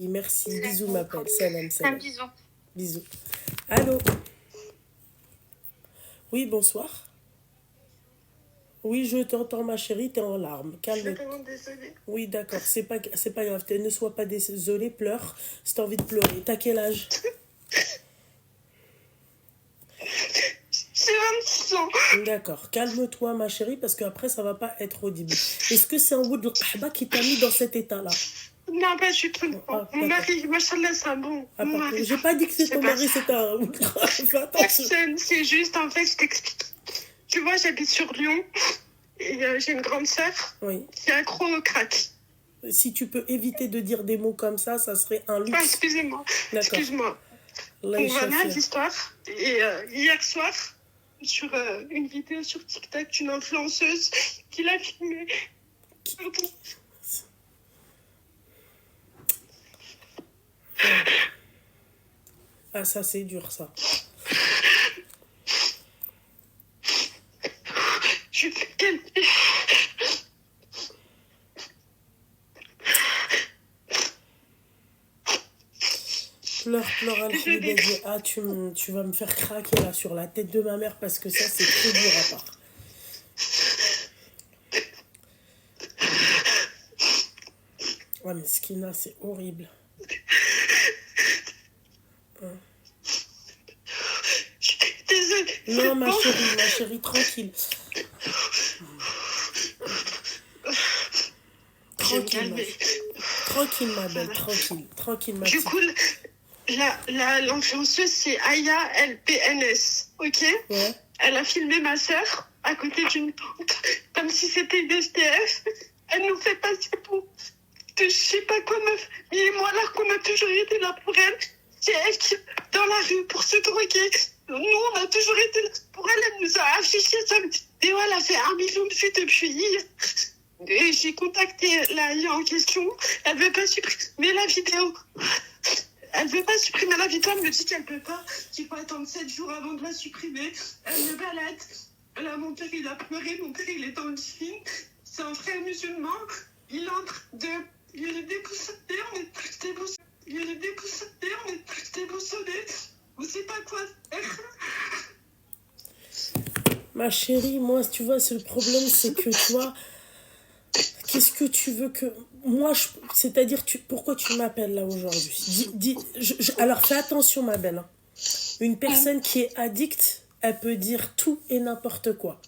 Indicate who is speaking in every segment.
Speaker 1: Merci, bisous ma belle. Salam,
Speaker 2: Un
Speaker 1: salam.
Speaker 2: bisou.
Speaker 1: Bisous. Allô? Oui, bonsoir. Oui, je t'entends ma chérie, t'es en larmes.
Speaker 2: Je suis
Speaker 1: Calme.
Speaker 2: vraiment désolée.
Speaker 1: Oui, d'accord, c'est pas grave. Ne sois pas désolée, pleure si t'as envie de pleurer. T'as quel âge?
Speaker 2: J'ai 26 ans.
Speaker 1: D'accord, calme-toi ma chérie, parce qu'après ça va pas être audible. Est-ce que c'est un Wood al-Qahba qui t'a mis dans cet état-là?
Speaker 2: Non, pas du tout.
Speaker 1: Ah,
Speaker 2: Mon
Speaker 1: d'accord.
Speaker 2: mari, machallah, c'est un bon.
Speaker 1: Ah,
Speaker 2: Mon
Speaker 1: pardon.
Speaker 2: mari.
Speaker 1: J'ai pas dit que c'est
Speaker 2: C'est
Speaker 1: ton
Speaker 2: pas
Speaker 1: mari,
Speaker 2: ça.
Speaker 1: c'est un Wood al-Qahba. Fais attention.
Speaker 2: Personne, c'est juste, en fait, je t'explique. Tu vois, j'habite sur Lyon et j'ai une grande sœur
Speaker 1: Oui.
Speaker 2: qui est accro au crack.
Speaker 1: Si tu peux éviter de dire des mots comme ça serait un
Speaker 2: Ah,
Speaker 1: luxe.
Speaker 2: excusez-moi.
Speaker 1: D'accord.
Speaker 2: Excuse-moi.
Speaker 1: Allah
Speaker 2: Donc voilà
Speaker 1: yashafir.
Speaker 2: l'histoire. Et hier soir, sur une vidéo sur TikTok d'une influenceuse qui l'a filmé.
Speaker 1: Ah, ça c'est dur ça.
Speaker 2: Je vais me calmer.
Speaker 1: Pleure, Al-Khalibadia. Ah, tu vas me faire craquer là sur la tête de ma mère parce que ça c'est trop dur à part. Ouais, mais Skina, c'est horrible.
Speaker 2: Désolée.
Speaker 1: Non, ma chérie, tranquille. Tranquille, ma belle, tranquille, ma
Speaker 2: Du
Speaker 1: petite.
Speaker 2: coup, l'influenceuse, c'est Aya LPNS, ok?
Speaker 1: Ouais.
Speaker 2: Elle a filmé ma sœur à côté d'une tente, comme si c'était une SDF. Elle nous fait passer pour de je sais pas quoi, meuf. Et moi, alors qu'on a toujours été là pour elle. C'est elle qui, dans la rue, pour se droguer. Nous, on a toujours été là pour elle. Elle nous a affiché sa vidéo. Elle a fait 1 million de vues depuis hier. Et j'ai contacté la IA en question. Elle veut pas supprimer la vidéo. Elle veut pas supprimer la vidéo. Elle me dit qu'elle peut pas. Qu'il faut attendre 7 jours avant de la supprimer. Elle me balade. Là, mon père, il a pleuré. Mon père, il est dans le film. C'est un frère musulman. Il est en train de... Il est déboussolé. On est tous déboussolés. Il est déboussolé. On est tous déboussolés. On sait pas quoi faire.
Speaker 1: Ma chérie, moi, tu vois, c'est le problème, c'est que, tu vois, qu'est-ce que tu veux que... Moi, c'est-à-dire, pourquoi tu m'appelles là aujourd'hui? Alors, fais attention, ma belle. Hein. Une personne qui est addicte, elle peut dire tout et n'importe quoi.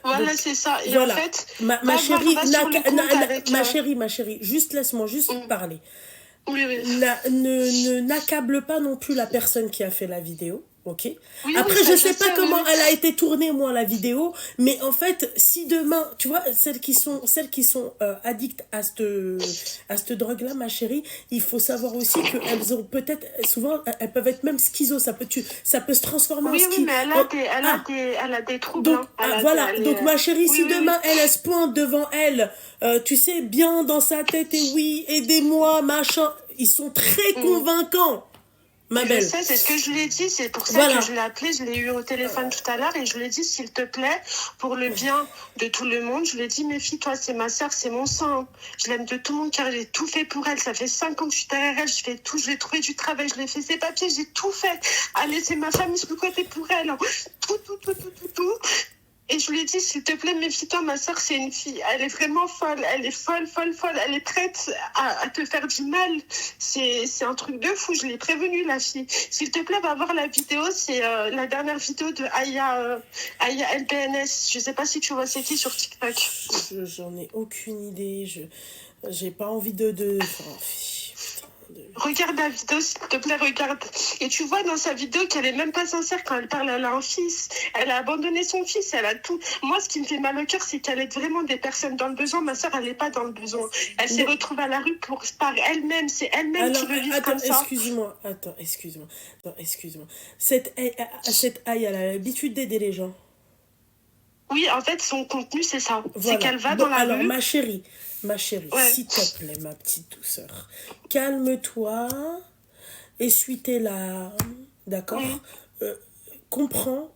Speaker 2: Voilà,
Speaker 1: donc,
Speaker 2: c'est ça. Et
Speaker 1: voilà.
Speaker 2: en fait,
Speaker 1: ma chérie, ma chérie, laisse-moi parler.
Speaker 2: Oui.
Speaker 1: N'accable pas non plus la personne qui a fait la vidéo. Ok.
Speaker 2: Oui,
Speaker 1: après,
Speaker 2: oui,
Speaker 1: je sais pas comment elle a été tournée, moi, la vidéo, mais en fait, si demain, tu vois, celles qui sont addictes à cette drogue-là, ma chérie, il faut savoir aussi qu'elles ont peut-être, souvent, elles peuvent être même schizo, ça peut se transformer en schizo.
Speaker 2: Oui, mais elle a des troubles.
Speaker 1: Donc,
Speaker 2: hein.
Speaker 1: voilà, donc ma chérie, si demain, elle se pointe devant elle, tu sais, bien dans sa tête, et oui, aidez-moi, machin, ils sont très convaincants. Ma belle.
Speaker 2: Je sais, c'est ce que je lui ai dit, c'est pour ça que je l'ai appelé, je l'ai eu au téléphone tout à l'heure et je lui ai dit, s'il te plaît, pour le bien de tout le monde, je lui ai dit, méfie-toi, c'est ma soeur, c'est mon sang. Je l'aime de tout mon cœur, j'ai tout fait pour elle, ça fait 5 ans que je suis derrière elle, je fais tout, je lui ai trouvé du travail, je lui ai fait ses papiers, j'ai tout fait. Allez, c'est ma famille, je peux côté pour elle. Tout. Et je lui ai dit, s'il te plaît, méfie-toi, ma soeur, c'est une fille. Elle est vraiment folle. Elle est folle. Elle est prête à te faire du mal. C'est un truc de fou. Je l'ai prévenue, la fille. S'il te plaît, va voir la vidéo. C'est la dernière vidéo de Aya LPNS. Je sais pas si tu vois c'est qui sur TikTok.
Speaker 1: J'en ai aucune idée. J'ai pas envie
Speaker 2: Regarde la vidéo, s'il te plaît, regarde. Et tu vois dans sa vidéo qu'elle est même pas sincère quand elle parle, elle a un fils. Elle a abandonné son fils, elle a tout. Moi, ce qui me fait mal au cœur, c'est qu'elle aide vraiment des personnes dans le besoin. Ma soeur, elle n'est pas dans le besoin. Elle s'est retrouvée à la rue par elle-même. C'est elle-même qui veut vivre comme ça.
Speaker 1: Excuse-moi. Cette Aïe, elle a l'habitude d'aider les gens.
Speaker 2: Oui, en fait, son contenu, c'est ça. Voilà. C'est qu'elle va dans la rue.
Speaker 1: Alors, ma chérie, s'il te plaît, ma petite douceur, calme-toi, essuie tes larmes, d'accord? Comprends.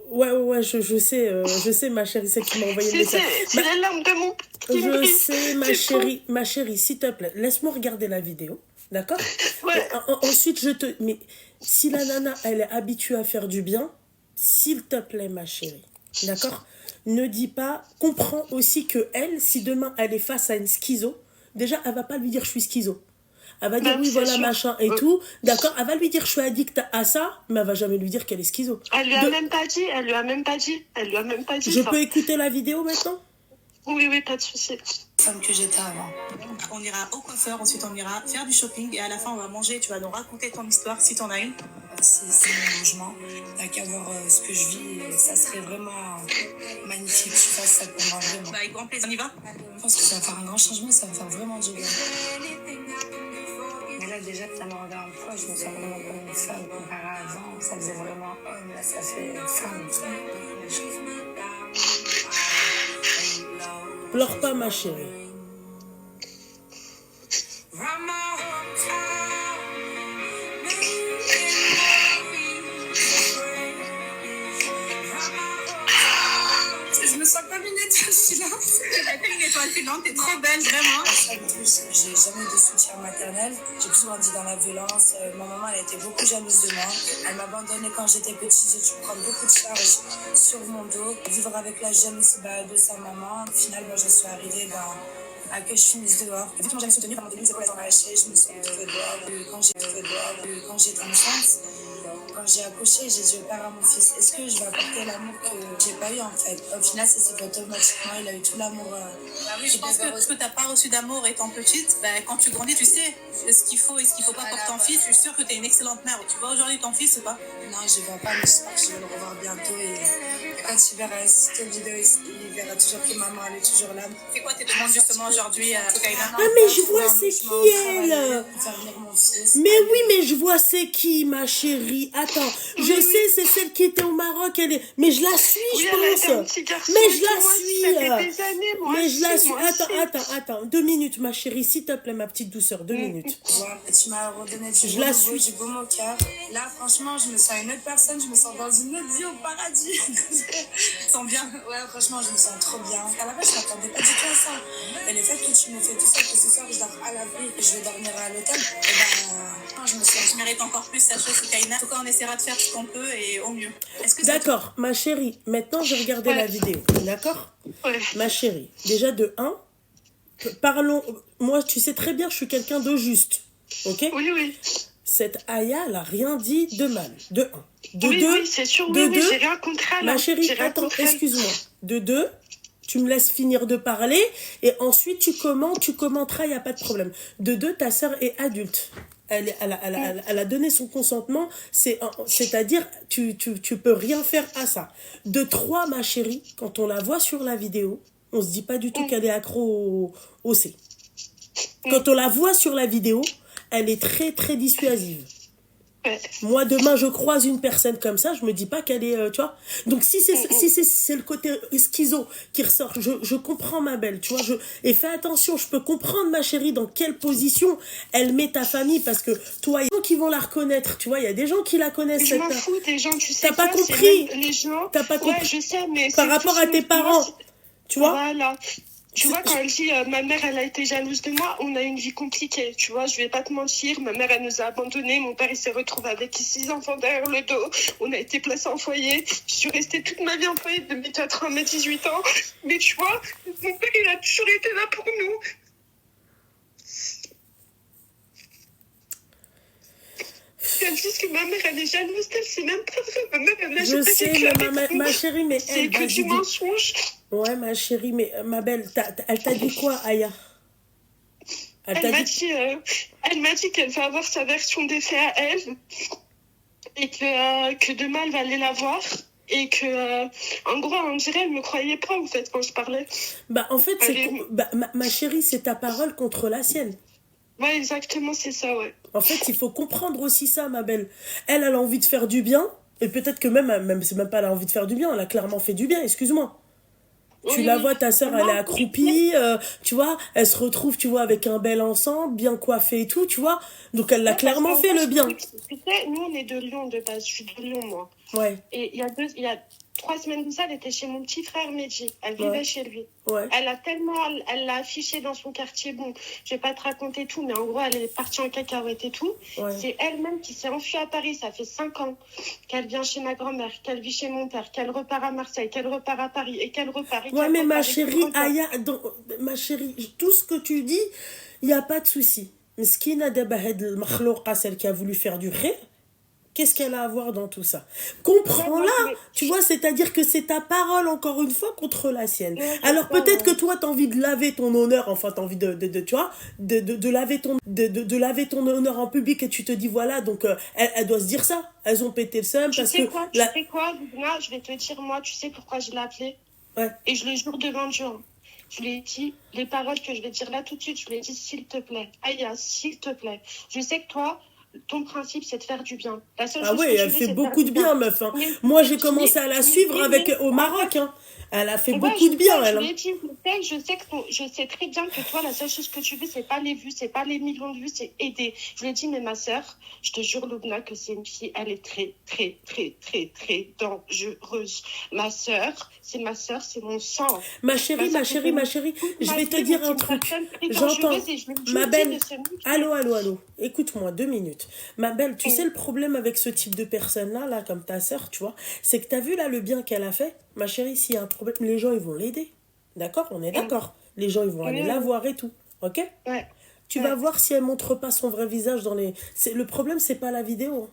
Speaker 1: Ouais, je sais, ma chérie, c'est qui m'a envoyé le message.
Speaker 2: C'est les larmes de mon
Speaker 1: Je sais, ma chérie, s'il te plaît, laisse-moi regarder la vidéo, d'accord?
Speaker 2: Ouais.
Speaker 1: Ensuite, mais si la nana, elle est habituée à faire du bien, s'il te plaît, ma chérie, d'accord? Ne dis pas, comprends aussi que elle, si demain elle est face à une schizo, déjà, elle va pas lui dire je suis schizo. Elle va dire
Speaker 2: Même,
Speaker 1: oui,
Speaker 2: c'est
Speaker 1: voilà,
Speaker 2: sûr.
Speaker 1: machin et tout, d'accord? Elle va lui dire je suis addict à ça, mais elle va jamais lui dire qu'elle est schizo.
Speaker 2: Elle lui a même pas dit, elle lui a même pas dit, elle lui a même pas dit
Speaker 1: Je
Speaker 2: ça.
Speaker 1: peux écouter la vidéo maintenant?
Speaker 2: Oui, oui, pas de souci.
Speaker 3: Femme que j'étais avant. On ira au coiffeur, ensuite on ira faire du shopping et à la fin on va manger. Tu vas nous raconter ton histoire si t'en as une. C'est mon logement. T'as qu'à voir ce que je vis. Ça serait vraiment magnifique que tu fasses ça pour moi, vraiment. Bah, avec grand plaisir, on y va. Je pense que ça va faire un grand changement, ça va faire vraiment du bien. Mais là déjà, ça me regarde un poids, je me sens vraiment comme une femme comparée à avant. Ça faisait vraiment homme, là ça fait femme.
Speaker 1: Pleure pas, ma chérie.
Speaker 3: Je me sens comme une étoile filante. T'es une étoile filante, t'es trop belle, vraiment. J'ai jamais eu de soutien maternel. J'ai plus grandi dans la violence. Ma maman, elle était beaucoup jalouse de moi. Elle m'a abandonnée quand j'étais petite. J'ai dû prendre beaucoup de charges sur mon dos. Vivre avec la jalousie de sa maman. Au final, j'en suis arrivée à que je finisse dehors. Vu que moi j'avais soutenu pendant des épaules à lâcher, je me suis retrouvée dehors. Quand j'étais enceinte, quand j'ai accouché, j'ai dit au père à mon fils, est-ce que je vais apporter l'amour que j'ai pas eu en fait? Au final, ça s'est fait automatiquement, il a eu tout l'amour. Oui, je pense que t'as pas reçu d'amour étant petite, quand tu grandis, tu sais ce qu'il faut et ce qu'il faut pas pour ton fils. Je suis sûre que t'es une excellente mère. Tu vois aujourd'hui ton fils ou pas? Non, je ne vois pas, mais j'espère que je vais le revoir bientôt. Et quand il verra cette vidéo, il verra toujours que maman, elle est toujours là. C'est quoi tes demandes justement aujourd'hui, Soukaina?
Speaker 1: Ah, mais je vois c'est qui elle. Mais oui, mais je vois c'est qui, ma chérie. Attends, je sais, c'est celle qui était au Maroc. Mais je la suis,
Speaker 2: Oui,
Speaker 1: je
Speaker 2: elle a été un
Speaker 1: pense.
Speaker 2: petit garçon.
Speaker 1: Mais je la
Speaker 2: Moi,
Speaker 1: suis.
Speaker 2: ça fait des années, moi
Speaker 1: Mais je la
Speaker 2: aussi,
Speaker 1: suis.
Speaker 2: moi aussi.
Speaker 1: Attends. 2 minutes, ma chérie, s'il te plaît, ma petite douceur. 2 minutes.
Speaker 3: Tu m'as redonné
Speaker 1: Je la suis.
Speaker 3: du baume au cœur. Là, franchement, je me sens une autre personne. Je me sens dans une autre vie au paradis. Je sens bien. Ouais, franchement, je me sens trop bien. À la base, je m'attendais pas du tout à ça. Et le fait que tu me fais tout ça, que ce soir, je dors à l'abri et je vais dormir à l'hôtel, je mérite encore plus sa chose, Soukaina. En tout cas, on essaiera de faire ce qu'on peut et au mieux.
Speaker 1: D'accord, ma chérie. Maintenant, j'ai regardé la vidéo. D'accord?
Speaker 2: Ouais.
Speaker 1: Ma chérie. Déjà, de 1, parlons. Moi, tu sais très bien, je suis quelqu'un de juste. Ok?
Speaker 2: Oui, oui.
Speaker 1: Cette Aya, elle a rien dit de mal. De 1. De
Speaker 2: Oui,
Speaker 1: 2.
Speaker 2: oui, c'est sûr,
Speaker 1: de
Speaker 2: oui,
Speaker 1: 2.
Speaker 2: j'ai rien contre elle.
Speaker 1: Ma chérie,
Speaker 2: J'ai rien
Speaker 1: attends,
Speaker 2: contre elle.
Speaker 1: excuse-moi. De 2. Tu me laisses finir de parler et ensuite tu commenteras, il n'y a pas de problème. De 2, ta sœur est adulte. Elle a donné son consentement, c'est-à-dire tu peux rien faire à ça. De 3, ma chérie, quand on la voit sur la vidéo, on se dit pas du tout qu'elle est accro au C. Quand on la voit sur la vidéo, elle est très très dissuasive.
Speaker 2: Ouais.
Speaker 1: Moi, demain, je croise une personne comme ça, je me dis pas qu'elle est, tu vois. Donc, si c'est le côté schizo qui ressort, je comprends ma belle, tu vois. Et fais attention, je peux comprendre, ma chérie, dans quelle position elle met ta famille, parce que toi, il y a des gens qui vont la reconnaître, tu vois. Il y a des gens qui la connaissent.
Speaker 2: Je m'en fous des gens, tu sais.
Speaker 1: T'as pas
Speaker 2: quoi,
Speaker 1: compris.
Speaker 2: c'est même les gens.
Speaker 1: T'as pas compris.
Speaker 2: Ouais, je sais, mais
Speaker 1: Par rapport à tes parents, tu vois.
Speaker 2: Voilà. Tu vois, quand elle dit ma mère, elle a été jalouse de moi, on a une vie compliquée. Tu vois, je vais pas te mentir. Ma mère, elle nous a abandonnés. Mon père, il s'est retrouvé avec 6 enfants derrière le dos. On a été placés en foyer. Je suis restée toute ma vie en foyer de mes 4 ans à mes 18 ans. Mais tu vois, mon père, il a toujours été là pour nous. Qu'elle dise que ma mère, elle est jalouse d'elle, c'est même pas vrai. Ma mère, elle a
Speaker 1: Je sais, ma chérie, mais
Speaker 2: c'est que du mensonge.
Speaker 1: Ouais, ma chérie, mais ma belle, elle t'a dit quoi, Aya?
Speaker 2: Elle m'a dit qu'elle va avoir sa version des faits à elle et que demain elle va aller la voir et que en gros on dirait elle me croyait pas en fait quand je parlais.
Speaker 1: Bah en fait ma chérie, c'est ta parole contre la sienne.
Speaker 2: Ouais, exactement, c'est ça, ouais.
Speaker 1: En fait, il faut comprendre aussi ça, ma belle. Elle a envie de faire du bien et peut-être que même c'est même pas elle a envie de faire du bien, elle a clairement fait du bien, excuse-moi. Tu la vois, ta sœur, elle est accroupie, tu vois, elle se retrouve, tu vois, avec un bel ensemble, bien coiffé et tout, tu vois. Donc, elle l'a clairement fait, le bien.
Speaker 2: Tu sais, nous, on est de Lyon, de base. Je suis de Lyon, moi.
Speaker 1: Ouais.
Speaker 2: Et il y a 3 semaines de ça, elle était chez mon petit frère Mehdi. Elle
Speaker 1: Ouais.
Speaker 2: vivait chez lui.
Speaker 1: Ouais.
Speaker 2: Elle l'a affiché dans son quartier. Bon, je vais pas te raconter tout, mais en gros, elle est partie en cacahuète et tout.
Speaker 1: Ouais.
Speaker 2: C'est elle-même qui s'est enfuie à Paris. Ça fait 5 ans qu'elle vient chez ma grand-mère, qu'elle vit chez mon père, qu'elle repart à Marseille, qu'elle repart à Paris et qu'elle repart.
Speaker 1: Ouais, mais ma chérie, ma chérie, tout ce que tu dis, il n'y a pas de souci. Mskina daba had al-makhlouqa, celle qui a voulu faire du khir, qu'est-ce qu'elle a à voir dans tout ça? Comprends-la, tu vois, c'est-à-dire que c'est ta parole, encore une fois, contre la sienne. Alors peut-être que toi, tu as envie de laver ton honneur, enfin, tu as envie tu vois, de laver ton honneur en public et tu te dis, voilà, donc elle doit se dire ça. Elles ont pété le seum parce que...
Speaker 2: Tu sais quoi, Luna, je vais te dire, moi, tu sais pourquoi je l'ai appelée?
Speaker 1: Ouais.
Speaker 2: Et je le jure devant Dieu. Je lui ai dit, les paroles que je vais dire là tout de suite, je lui ai dit, s'il te plaît, Aya, s'il te plaît. Je sais que toi, ton principe, c'est de faire du bien. La seule chose
Speaker 1: ouais,
Speaker 2: que
Speaker 1: elle fait beaucoup de bien, meuf. Hein. Moi, j'ai commencé à la suivre au Maroc. Hein. Elle a fait beaucoup de bien, elle.
Speaker 2: Je sais très bien que toi, la seule chose que tu veux, c'est pas les vues, c'est pas les millions de vues, c'est aider. Je lui ai dit, mais ma sœur, je te jure, Loubna, que c'est une fille, elle est très, très, très, très, très dangereuse. Ma sœur, c'est mon sang.
Speaker 1: Ma chérie, je vais te dire un truc. J'entends. Ma belle, allô. Écoute-moi, 2 minutes. Ma belle, tu sais le problème avec ce type de personne-là, là, comme ta sœur, tu vois, c'est que t'as vu là le bien qu'elle a fait. Ma chérie, s'il y a un problème, les gens, ils vont l'aider. D'accord? On est d'accord. Les gens, ils vont aller la voir et tout. Ok?
Speaker 2: Ouais.
Speaker 1: Tu vas voir si elle montre pas son vrai visage dans les... Le problème, c'est pas la vidéo.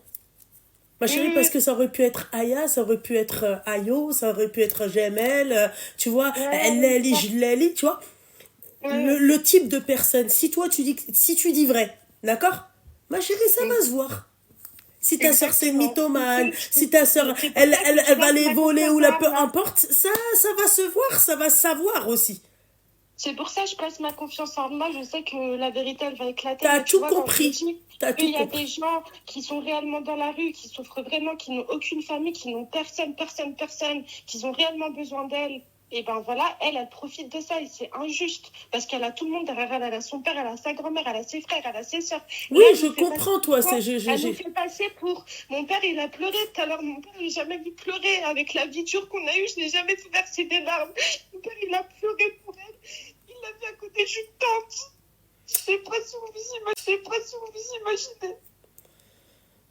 Speaker 1: Ma chérie, parce que ça aurait pu être Aya, ça aurait pu être Ayo, ça aurait pu être GML, tu vois, Lali, Jlali, tu vois. Le type de personne, si tu dis vrai, d'accord? Ma chérie, ça va se voir. Si ta soeur c'est une mythomane, si ta soeur elle va les voler ou peu importe, ça va se voir, ça va se savoir aussi.
Speaker 2: C'est pour ça que je place ma confiance en moi. Je sais que la vérité, elle va éclater.
Speaker 1: T'as tout compris.
Speaker 2: Il y a des gens qui sont réellement dans la rue, qui souffrent vraiment, qui n'ont aucune famille, qui n'ont personne, qui ont réellement besoin d'elle. Et ben voilà, elle profite de ça et c'est injuste parce qu'elle a tout le monde derrière elle. Elle a son père, elle a sa grand-mère, elle a ses frères, elle a ses soeurs.
Speaker 1: Oui, je comprends, toi.
Speaker 2: Elle nous fait passer pour... Mon père, il a pleuré tout à l'heure. Mon père, je l'ai jamais vu pleurer avec la vie dure qu'on a eue. Je n'ai jamais vu verser des larmes. Mon père, il a pleuré pour elle. Il l'a vu à côté d'une tante. Je n'ai pas si vous imaginez.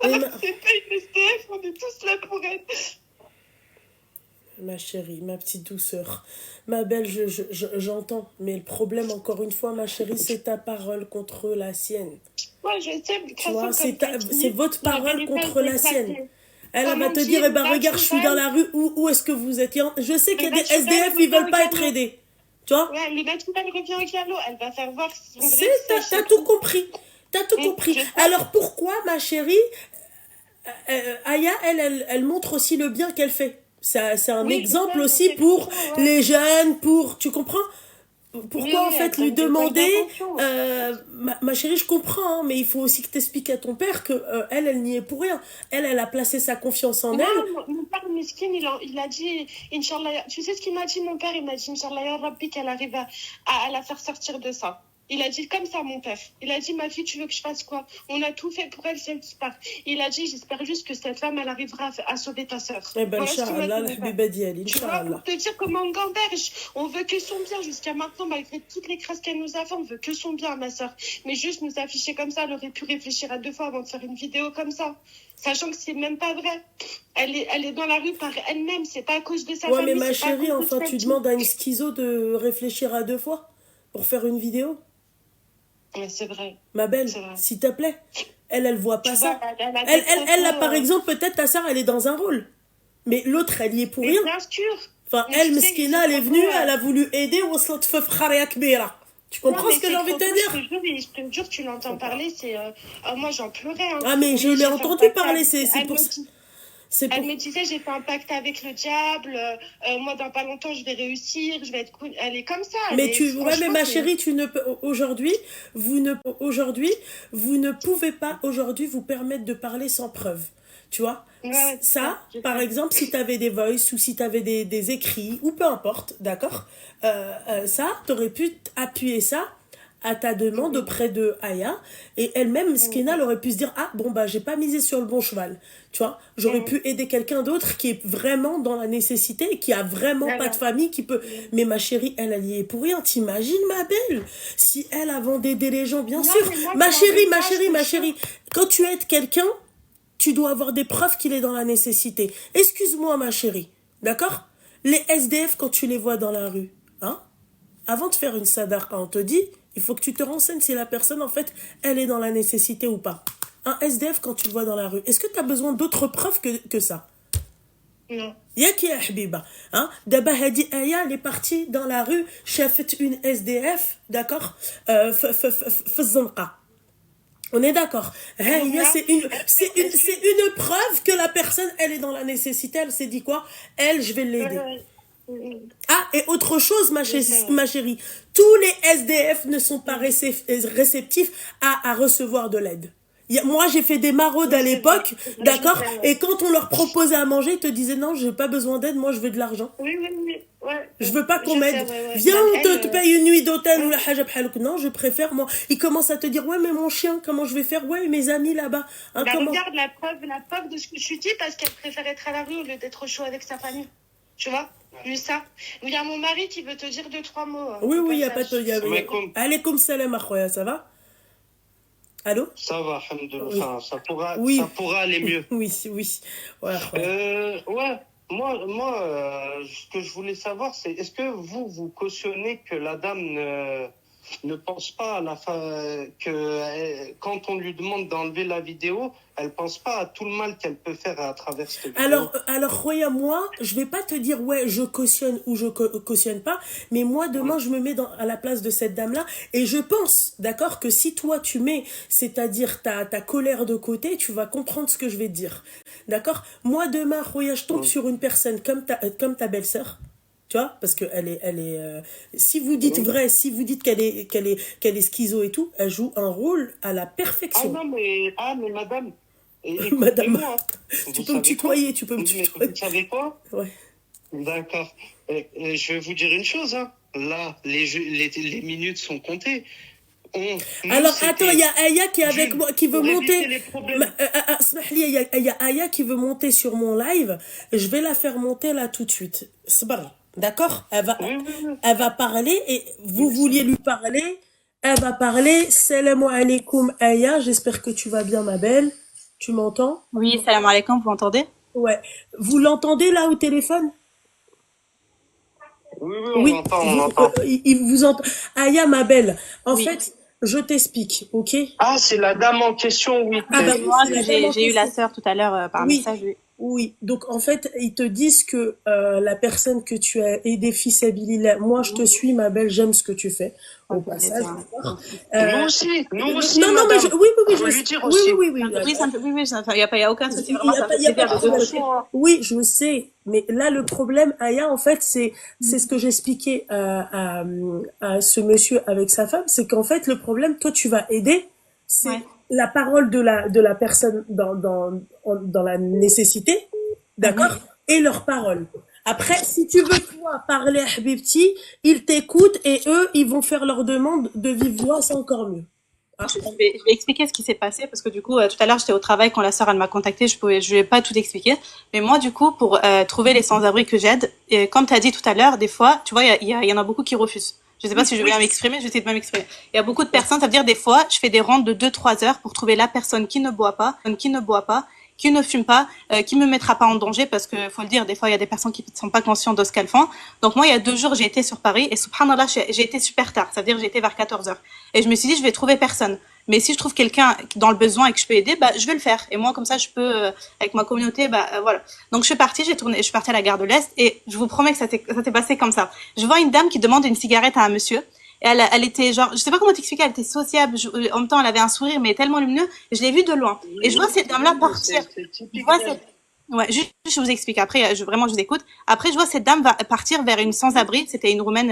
Speaker 2: Alors que c'est pas une SDF, on est tous là pour elle.
Speaker 1: Ma chérie, ma petite douceur, ma belle, j'entends. Mais le problème, encore une fois, ma chérie, c'est ta parole contre la sienne.
Speaker 2: Ouais, je sais.
Speaker 1: Tu vois, c'est votre parole contre la sienne. Elle va te dire, regarde, je suis dans la rue, où est-ce que vous êtes? Je sais qu'il y a des SDF, ils veulent pas être aidés. Tu vois?
Speaker 2: Ouais, le naturel revient au galop. Elle va faire voir...
Speaker 1: T'as tout compris. T'as tout compris. Alors pourquoi, ma chérie, Aya, elle montre aussi le bien qu'elle fait? C'est un exemple aussi pour les jeunes, tu comprends? Pourquoi en fait lui demander ma chérie, je comprends, hein, mais il faut aussi que t'expliques à ton père que elle n'y est pour rien. Elle a placé sa confiance en elle.
Speaker 2: Mon père miskin, il a dit Inch'Allah. Tu sais ce qu'il m'a dit, mon père? Il m'a dit Inch'Allah ya Rabbi, qu'elle arrive à la faire sortir de ça. Il a dit comme ça, mon père. Il a dit, ma fille, tu veux que je fasse quoi? On a tout fait pour elle, si elle disparaît. Il a dit, j'espère juste que cette femme, elle arrivera à sauver ta sœur.
Speaker 1: Eh ben, Inch'Allah, la Habiba Diali, Inch'Allah.
Speaker 2: Pour te dire comment on gamberge. On veut que son bien jusqu'à maintenant, malgré toutes les crasses qu'elle nous a fait, on veut que son bien, ma sœur. Mais juste nous afficher comme ça, elle aurait pu réfléchir à 2 fois avant de faire une vidéo comme ça. Sachant que c'est même pas vrai. Elle est dans la rue par elle-même, c'est pas à cause de sa famille.
Speaker 1: Ouais, mais ma chérie, enfin, tu demandes à une schizo de réfléchir à 2 fois pour faire une vidéo?
Speaker 2: Ouais, c'est vrai.
Speaker 1: Ma belle, s'il te plaît. Elle voit pas ça. Elle, là, par exemple, peut-être ta sœur, elle est dans un rôle. Mais l'autre, elle y est pour rien.
Speaker 2: Bien sûr.
Speaker 1: Enfin, elle, Meskina, elle est venue, elle a voulu aider. Tu comprends ce que j'ai envie de te dire?
Speaker 2: Je te jure, tu l'entends parler, c'est... moi, j'en pleurais. Hein.
Speaker 1: Ah, mais je l'ai entendu parler, c'est pour ça.
Speaker 2: Elle me disait, j'ai fait un pacte avec le diable, moi dans pas longtemps je vais réussir, je vais être cool. Elle est comme ça.
Speaker 1: Mais mais ma chérie, vous ne pouvez pas aujourd'hui vous permettre de parler sans preuve. Tu vois, ça, par exemple, si tu avais des voice ou si tu avais des écrits ou peu importe, d'accord, ça, tu aurais pu appuyer ça à ta demande auprès de Aya, et elle-même, Skina, elle aurait pu se dire, ah bon bah j'ai pas misé sur le bon cheval, tu vois, j'aurais pu aider quelqu'un d'autre qui est vraiment dans la nécessité, qui a vraiment pas de famille, qui peut, mais ma chérie, elle y est pour rien, t'imagines ma belle, si elle, avant d'aider les gens, bien sûr, ma chérie, quand tu aides quelqu'un, tu dois avoir des preuves qu'il est dans la nécessité. Excuse-moi ma chérie, d'accord? Les SDF, quand tu les vois dans la rue, hein, avant de faire une sadarka, on te dit, il faut que tu te renseignes si la personne, en fait, elle est dans la nécessité ou pas. Un SDF, quand tu le vois dans la rue, est-ce que tu as besoin d'autres preuves que ça?
Speaker 2: Non.
Speaker 1: Yaki ya habiba, hein? D'abord, Hadi Aya, elle est partie dans la rue, fait une SDF, d'accord? Fazanqa. On est d'accord. C'est une preuve que la personne, elle est dans la nécessité. Elle s'est dit quoi? Elle, je vais l'aider. Ah, et autre chose, ma chérie. Tous les SDF ne sont pas réceptifs à recevoir de l'aide. Moi, j'ai fait des maraudes à l'époque, d'accord? Et quand on leur proposait à manger, ils te disaient non, j'ai pas besoin d'aide, moi je veux de l'argent.
Speaker 2: Oui. Ouais.
Speaker 1: Je veux pas qu'on m'aide. Viens, on te paye une nuit d'hôtel ou la haja bhalouk. Non, je préfère, moi. Ils commencent à te dire, ouais, mais mon chien, comment je vais faire? Ouais, mes amis là-bas. Hein,
Speaker 2: regarde la preuve de ce que je dis parce qu'elle préfère être à la rue au lieu d'être au chaud avec sa famille. Tu vois? Juste ça. Il y a mon mari qui veut te dire 2-3 mots.
Speaker 1: Oui, il n'y a pas de... Allez, comme salam, akhoya, ça va? Allô?
Speaker 4: Ça va, alhamdoulilah. Ça pourra aller mieux.
Speaker 1: Oui.
Speaker 4: Ouais. Moi, ce que je voulais savoir, c'est est-ce que vous cautionnez que la dame ne pense pas à la fin, que quand on lui demande d'enlever la vidéo, elle pense pas à tout le mal qu'elle peut faire à travers cette vidéo.
Speaker 1: Alors, Roya, moi, je vais pas te dire, ouais, je cautionne ou je cautionne pas, mais moi, demain, je me mets à la place de cette dame-là, et je pense, d'accord, que si toi, tu mets, c'est-à-dire ta colère de côté, tu vas comprendre ce que je vais te dire. D'accord? Moi, demain, Roya, je tombe sur une personne comme ta belle-sœur, tu vois, parce que elle est si vous dites vrai, si vous dites qu'elle est schizo et tout, elle joue un rôle à la perfection.
Speaker 4: Mais madame,
Speaker 1: madame, tu peux me tutoyer,
Speaker 4: Vous savez quoi?
Speaker 1: Ouais.
Speaker 4: D'accord. Je vais vous dire une chose, hein. Là, les minutes sont comptées.
Speaker 1: Alors attends, il y a Aya qui est avec moi, qui veut monter. Il y a Aya qui veut monter sur mon live. Je vais la faire monter là tout de suite. D'accord? Elle va parler et vous vouliez lui parler. Elle va parler. Salam alaikum Aya. J'espère que tu vas bien, ma belle. Tu m'entends?
Speaker 5: Oui, salam alaikum, vous m'entendez?
Speaker 1: Ouais. Vous l'entendez là au téléphone?
Speaker 4: Oui, on entend.
Speaker 1: Il vous entend. Aya, ma belle. En fait, je t'explique, ok?
Speaker 4: Ah, c'est la dame en question, oui.
Speaker 5: Moi, j'ai eu la sœur tout à l'heure par message.
Speaker 1: Oui, donc en fait, ils te disent que la personne que tu as aidée, fils Abilillah, moi je te suis, ma belle, j'aime ce que tu fais. Au passage,
Speaker 4: nous aussi.
Speaker 1: Non, mais
Speaker 5: il n'y a aucun souci.
Speaker 1: Oui, je sais, mais là le problème, Aya, en fait, c'est ce que j'expliquais à ce monsieur avec sa femme, c'est qu'en fait le problème, toi tu vas aider, c'est la parole de la personne dans la nécessité, d'accord, et leur parole. Après, si tu veux toi parler à Habibti, ils t'écoutent et eux, ils vont faire leur demande de vive voix, c'est encore mieux.
Speaker 5: Je vais expliquer ce qui s'est passé parce que du coup, tout à l'heure, j'étais au travail quand la sœur elle m'a contactée, je vais pas tout expliquer. Mais moi, du coup, pour trouver les sans-abri que j'aide, comme tu as dit tout à l'heure, des fois, tu vois, il y en a beaucoup qui refusent. Je sais pas si je vais bien m'exprimer, je vais essayer de bien m'exprimer. Il y a beaucoup de personnes, ça veut dire des fois, je fais des rondes de 2-3 heures pour trouver la personne qui ne boit pas, qui ne fume pas, qui me mettra pas en danger parce que faut le dire, des fois il y a des personnes qui ne sont pas conscientes de ce qu'elles font. Donc moi il y a 2 jours j'ai été sur Paris et subhanallah j'ai été super tard, ça veut dire j'ai été vers 14h et je me suis dit je vais trouver personne. Mais si je trouve quelqu'un dans le besoin et que je peux aider, bah je vais le faire. Et moi comme ça je peux avec ma communauté voilà. Donc je suis partie à la gare de l'Est et je vous promets que ça s'est passé comme ça. Je vois une dame qui demande une cigarette à un monsieur. Et elle était genre, je sais pas comment t'expliquer, elle était sociable, en même temps elle avait un sourire mais tellement lumineux, je l'ai vue de loin. Et je vois cette dame-là partir. Juste je vous explique, après je vous écoute. Après je vois cette dame va partir vers une sans-abri, c'était une Roumaine,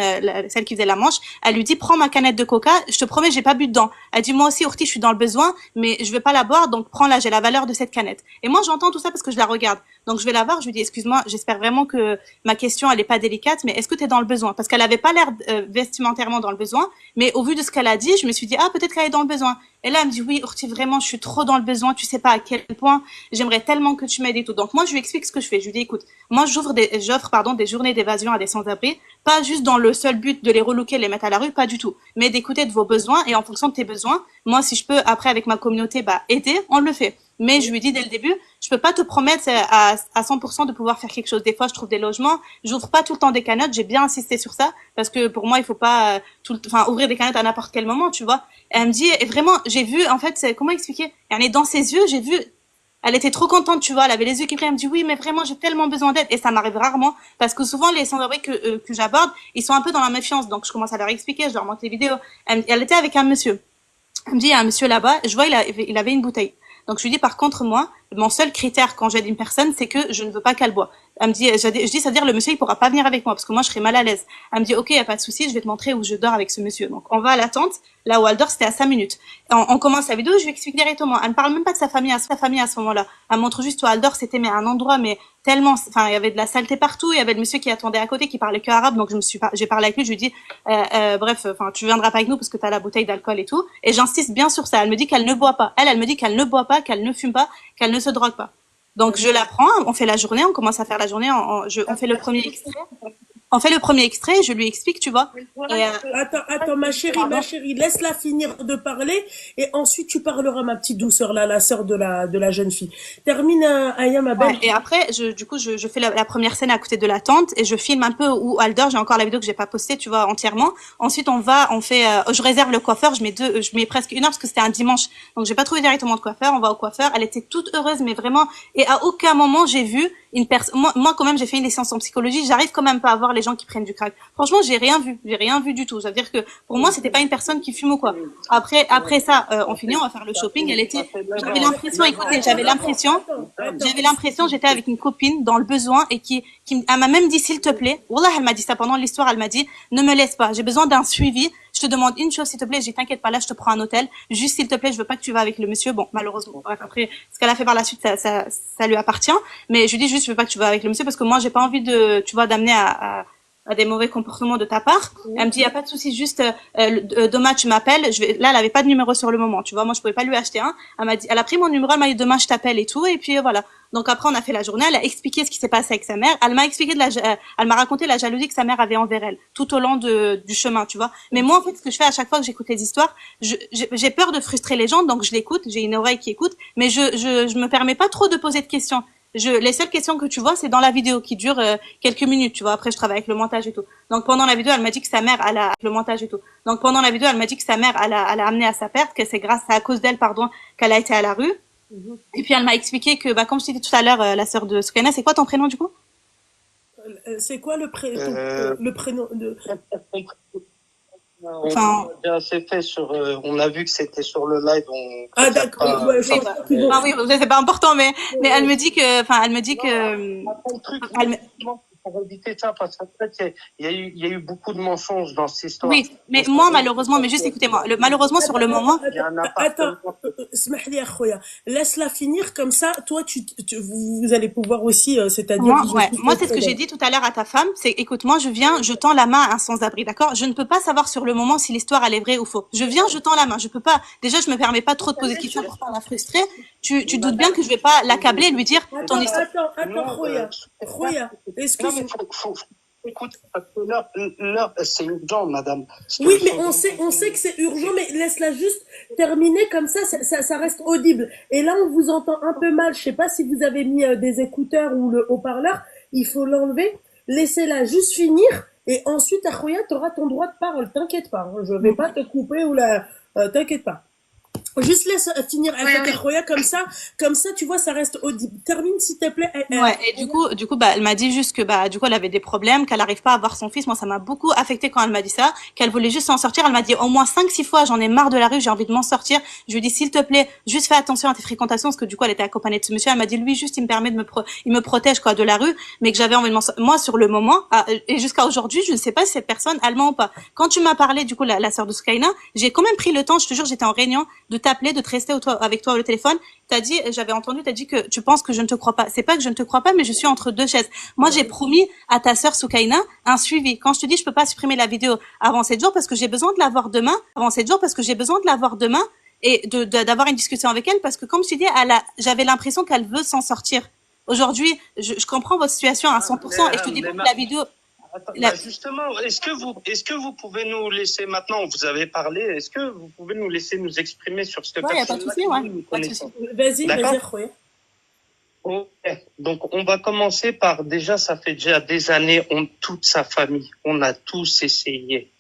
Speaker 5: celle qui faisait la manche. Elle lui dit prends ma canette de coca, je te promets j'ai pas bu dedans. Elle dit moi aussi Ourti je suis dans le besoin, mais je veux pas la boire donc prends-la, j'ai la valeur de cette canette. Et moi j'entends tout ça parce que je la regarde. Donc je vais la voir, je lui dis excuse-moi, j'espère vraiment que ma question elle est pas délicate, mais est-ce que tu es dans le besoin? Parce qu'elle avait pas l'air vestimentairement dans le besoin, mais au vu de ce qu'elle a dit, je me suis dit ah peut-être qu'elle est dans le besoin. Et là elle me dit oui, Urti, vraiment je suis trop dans le besoin, tu sais pas à quel point j'aimerais tellement que tu m'aides et tout. Donc moi je lui explique ce que je fais. Je lui dis écoute, moi j'offre des journées d'évasion à des sans-abri, pas juste dans le seul but de les relooker, les mettre à la rue, pas du tout, mais d'écouter de vos besoins et en fonction de tes besoins, moi si je peux après avec ma communauté aider, on le fait. Mais je lui dis dès le début, je peux pas te promettre à 100% de pouvoir faire quelque chose. Des fois, je trouve des logements, j'ouvre pas tout le temps des canettes. J'ai bien insisté sur ça parce que pour moi, il faut pas ouvrir des canettes à n'importe quel moment, tu vois. Et elle me dit, et vraiment, j'ai vu, en fait, comment expliquer? Elle est dans ses yeux, j'ai vu, elle était trop contente, tu vois. Elle avait les yeux qui brillaient. Elle me dit, oui, mais vraiment, j'ai tellement besoin d'aide. Et ça m'arrive rarement parce que souvent, les sans-abri que j'aborde, ils sont un peu dans la méfiance. Donc, je commence à leur expliquer, je leur montre les vidéos. Elle était avec un monsieur. Elle me dit, il y a un monsieur là-bas, je vois, il avait une bouteille. Donc je lui dis par contre moi, mon seul critère quand j'aide une personne, c'est que je ne veux pas qu'elle boive. Elle me dit, je dis, ça veut dire le monsieur il pourra pas venir avec moi parce que moi je serais mal à l'aise. Elle me dit ok, y a pas de souci, je vais te montrer où je dors avec ce monsieur. Donc on va à la tente, là où elle dort, c'était à 5 minutes. On commence la vidéo, je lui explique directement. Elle ne parle même pas de sa famille à ce moment-là. Elle montre juste où elle dort, c'était un endroit mais tellement, il y avait de la saleté partout. Il y avait le monsieur qui attendait à côté qui parlait que arabe, donc j'ai parlé avec lui, je lui dis bref, tu viendras pas avec nous parce que t'as la bouteille d'alcool et tout. Et j'insiste bien sur ça. Elle me dit qu'elle ne boit pas. Elle me dit qu'elle ne boit pas, qu'elle ne fume pas, qu'elle ne se drogue pas. Donc je la prends, on fait la journée, on commence à faire la journée, on fait le premier extrait. On fait le premier extrait, je lui explique, tu vois. Et,
Speaker 1: Attends, ma chérie, laisse-la finir de parler et ensuite tu parleras, ma petite douceur, là, la sœur de la jeune fille. Termine, Aya, ma belle.
Speaker 5: Ouais, et après, je fais la première scène à côté de la tente et je filme un peu où elle dort. J'ai encore la vidéo que j'ai pas postée, tu vois, entièrement. Ensuite, je réserve le coiffeur, je mets presque 1 heure parce que c'était un dimanche. Donc, j'ai pas trouvé directement de coiffeur. On va au coiffeur. Elle était toute heureuse, mais vraiment, et à aucun moment j'ai vu une personne, moi, quand même, j'ai fait une licence en psychologie, j'arrive quand même pas à voir les gens qui prennent du crack. Franchement, j'ai rien vu du tout. Ça veut dire que, pour moi, c'était pas une personne qui fume ou quoi. Après ça, on finit, on va faire le shopping. J'avais l'impression, j'étais avec une copine dans le besoin et elle m'a même dit, s'il te plaît, wallah, elle m'a dit ça pendant l'histoire, elle m'a dit, ne me laisse pas, j'ai besoin d'un suivi. Je te demande une chose, s'il te plaît, t'inquiète pas, là, je te prends un hôtel. Juste, s'il te plaît, je veux pas que tu vas avec le monsieur. Bon, malheureusement, bref, après, ce qu'elle a fait par la suite, ça lui appartient. Mais je lui dis juste, je veux pas que tu vas avec le monsieur parce que moi, j'ai pas envie d'amener à des mauvais comportements de ta part. Elle me dit, y a pas de souci, juste, demain, tu m'appelles. Là, elle avait pas de numéro sur le moment, tu vois. Moi, je pouvais pas lui acheter un. Elle a pris mon numéro, elle m'a dit, demain, je t'appelle et tout. Et puis, voilà. Donc après, on a fait la journée, elle a expliqué ce qui s'est passé avec sa mère. Elle m'a raconté la jalousie que sa mère avait envers elle, tout au long du chemin, tu vois. Mais moi, en fait, ce que je fais à chaque fois que j'écoute les histoires, j'ai peur de frustrer les gens, donc je l'écoute, j'ai une oreille qui écoute, mais je me permets pas trop de poser de questions. Les seules questions que tu vois, c'est dans la vidéo qui dure quelques minutes, tu vois. Après, je travaille avec le montage et tout. Donc pendant la vidéo, elle m'a dit que sa mère, le montage et tout. Donc pendant la vidéo, elle m'a dit que sa mère, elle a amené à sa perte, que c'est à cause d'elle, qu'elle a été à la rue. Et puis elle m'a expliqué que, comme je t'ai dit tout à l'heure, la sœur de Soukaina, c'est quoi ton prénom du coup?
Speaker 1: C'est quoi le prénom de...
Speaker 4: C'est fait on a vu que c'était sur le live.
Speaker 1: Ah d'accord.
Speaker 5: Ouais, oui, c'est pas important, mais elle me dit que,
Speaker 4: pour éviter ça, parce qu'en fait, il y a eu beaucoup de mensonges dans cette histoire.
Speaker 5: Oui, mais moi, malheureusement, mais juste écoutez-moi, malheureusement, sur le moment.
Speaker 1: Attends, smahli akhoya, laisse-la finir, comme ça, toi, vous allez pouvoir aussi, c'est-à-dire.
Speaker 5: Moi, c'est ce que j'ai dit tout à l'heure à ta femme, c'est, écoute, moi, je tends la main à un sans-abri, d'accord? Je ne peux pas savoir sur le moment si l'histoire, elle est vraie ou faux. Je tends la main, je peux pas, déjà, je me permets pas trop de poser de questions pour pas la frustrer. Tu doutes bien que je vais pas l'accabler et lui dire ton histoire.
Speaker 1: Attends, Khoya, excuse-moi.
Speaker 4: Écoute, l'heure, c'est urgent, madame.
Speaker 1: Oui, mais on sait que c'est urgent, mais laisse-la juste terminer, comme ça reste audible. Et là, on vous entend un peu mal. Je sais pas si vous avez mis des écouteurs ou le haut-parleur. Il faut l'enlever. Laissez-la juste finir. Et ensuite, Akhoya, t'auras ton droit de parole. T'inquiète pas. Je vais pas te couper t'inquiète pas. Juste laisse finir avec Akhoya, comme ça, tu vois, ça reste audible. Termine, s'il te plaît.
Speaker 5: Ouais, et du coup, elle m'a dit juste que, du coup, elle avait des problèmes, qu'elle n'arrive pas à voir son fils. Moi, ça m'a beaucoup affecté quand elle m'a dit ça, qu'elle voulait juste s'en sortir. Elle m'a dit au moins 5-6 fois, j'en ai marre de la rue, j'ai envie de m'en sortir. Je lui ai dit, s'il te plaît, juste fais attention à tes fréquentations, parce que du coup, elle était accompagnée de ce monsieur. Elle m'a dit, lui, juste, il me protège, quoi, de la rue, mais que j'avais envie de m'en sortir. Moi, sur le moment, et jusqu'à aujourd'hui, je ne sais pas si cette personne, elle ment ou pas. Quand tu m'as parlé, du coup, la sœur de Soukaina, j'ai quand même pris le temps, je te jure, j'étais en réunion, de t'appeler, de te rester avec toi au téléphone. T'as dit, j'avais entendu, t'as dit que tu penses que je ne te crois pas. C'est pas que je ne te crois pas, mais je suis entre deux chaises. Moi, j'ai promis à ta sœur Soukaina un suivi. Quand je te dis, je peux pas supprimer la vidéo avant 7 jours parce que j'ai besoin de la voir demain, et d'avoir une discussion avec elle parce que comme je t'ai dit, j'avais l'impression qu'elle veut s'en sortir. Aujourd'hui, je comprends votre situation à 100% et je te dis pas que la vidéo.
Speaker 4: Attends, justement, est-ce que vous pouvez nous laisser maintenant, vous avez parlé, est-ce que vous pouvez nous laisser nous exprimer sur cette
Speaker 5: personne? Ouais, y a pas de souci, ouais. Pas de souci.
Speaker 1: Vas-y, Khoya.
Speaker 4: Ok. Donc, on va commencer par, déjà, ça fait déjà des années, toute sa famille, on a tous essayé.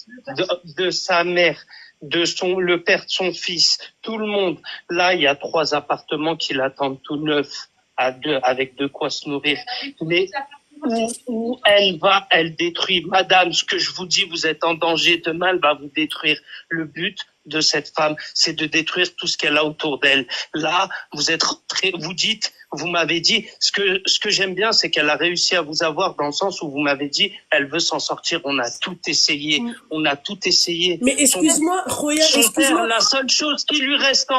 Speaker 4: De sa mère, le père de son fils, tout le monde. Là, il y a 3 appartements qui l'attendent tout neufs, avec de quoi se nourrir. Mais où elle va, elle détruit. Madame, ce que je vous dis, vous êtes en danger. Demain, elle va vous détruire. Le but de cette femme, c'est de détruire tout ce qu'elle a autour d'elle. Là, vous êtes rentré, vous m'avez dit, ce que j'aime bien, c'est qu'elle a réussi à vous avoir dans le sens où vous m'avez dit, elle veut s'en sortir. On a tout essayé.
Speaker 1: Mais excuse-moi, Khoya, excuse-moi.
Speaker 4: La seule chose qui lui reste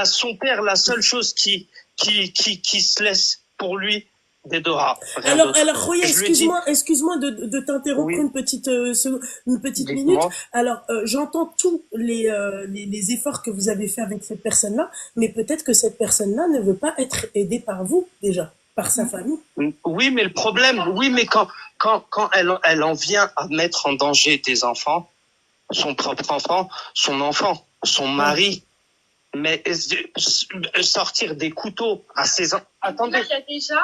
Speaker 4: son père, la seule chose qui se laisse pour lui, Dédora.
Speaker 1: Alors, Khoya, excuse-moi de t'interrompre une petite minute. Alors, j'entends tous les efforts que vous avez fait avec cette personne-là, mais peut-être que cette personne-là ne veut pas être aidée par vous, déjà, par sa famille.
Speaker 4: Oui, mais le problème, quand elle en vient à mettre en danger des enfants, son propre enfant, son enfant, son mari, mais sortir des couteaux à ses enfants. Attendez.
Speaker 2: Il y a déjà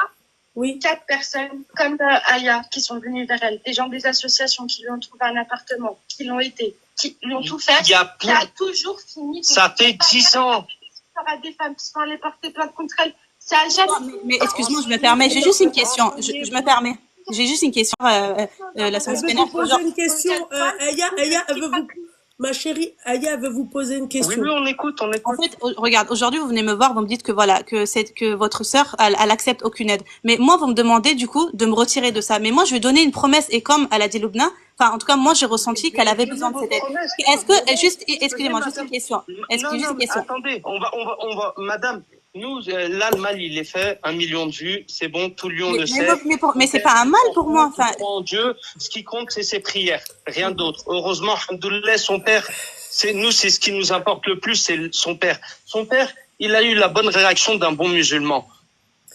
Speaker 2: 4 personnes comme Aya qui sont venues vers elle, des gens des associations qui lui ont trouvé un appartement, qui l'ont aidé, qui lui ont tout fait, qui a toujours fini.
Speaker 4: Ça fait 10 ans.
Speaker 2: Il y aura des femmes qui sont allées porter plainte contre elle. Ça a jamais.
Speaker 5: Mais excuse-moi, je me permets, j'ai juste une question. Je me permets. J'ai juste une question, la séance pénale.
Speaker 1: Je vais vous poser une question. Aya, elle veut vous... Ma chérie, Aya veut vous poser une question.
Speaker 4: Oui, on écoute.
Speaker 5: En fait, regarde, aujourd'hui, vous venez me voir, vous me dites que voilà, que votre sœur, elle accepte aucune aide. Mais moi, vous me demandez, du coup, de me retirer de ça. Mais moi, je lui ai donné une promesse, et comme elle a dit Loubna, enfin, en tout cas, moi, j'ai ressenti qu'elle avait besoin de cette aide. Est-ce que, excusez-moi, juste une question.
Speaker 4: Attendez, on va, madame, nous, là, le mal, il est fait, 1 million de vues, c'est bon, tout le monde le sait.
Speaker 5: Mais c'est pas un mal pour moi, enfin.
Speaker 4: En Dieu, ce qui compte, c'est ses prières, rien d'autre. Heureusement, alhamdoulilah, son père, c'est ce qui nous importe le plus, c'est son père. Son père, il a eu la bonne réaction d'un bon musulman.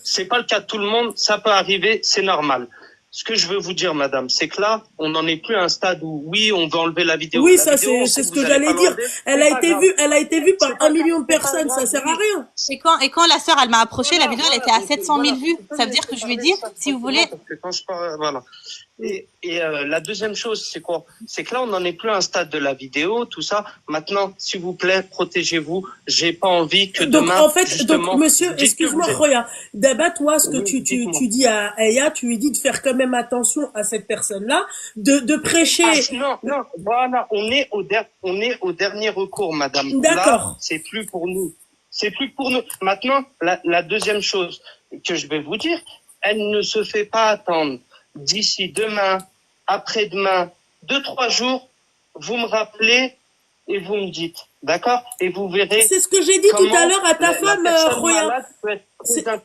Speaker 4: C'est pas le cas de tout le monde, ça peut arriver, c'est normal. Ce que je veux vous dire, madame, c'est que là, on n'en est plus à un stade où, oui, on veut enlever la vidéo.
Speaker 1: Oui, ça, c'est ce que j'allais dire. Elle a été vue par 1 million de personnes, ça sert à rien.
Speaker 5: Et quand la sœur, elle m'a approché, la vidéo, elle était à 700 000 vues. Ça veut dire que je lui ai dit, si vous voulez.
Speaker 4: Quand je parle, voilà. Et la deuxième chose, c'est quoi? C'est que là, on n'en est plus à un stade de la vidéo, tout ça. Maintenant, s'il vous plaît, protégez-vous. J'ai pas envie que demain.
Speaker 1: Donc, en fait, monsieur, excuse-moi, Khoya. D'abord, toi, ce que tu dis à Aya, tu lui dis de faire quand même attention à cette personne-là, de prêcher.
Speaker 4: Non, voilà. On est au dernier recours, madame.
Speaker 1: D'accord.
Speaker 4: Là, c'est plus pour nous. Maintenant, la deuxième chose que je vais vous dire, elle ne se fait pas attendre. D'ici demain, après-demain, 2-3 jours, vous me rappelez et vous me dites, d'accord? Et vous verrez.
Speaker 1: C'est ce que j'ai dit tout à l'heure à ta femme, Khoya.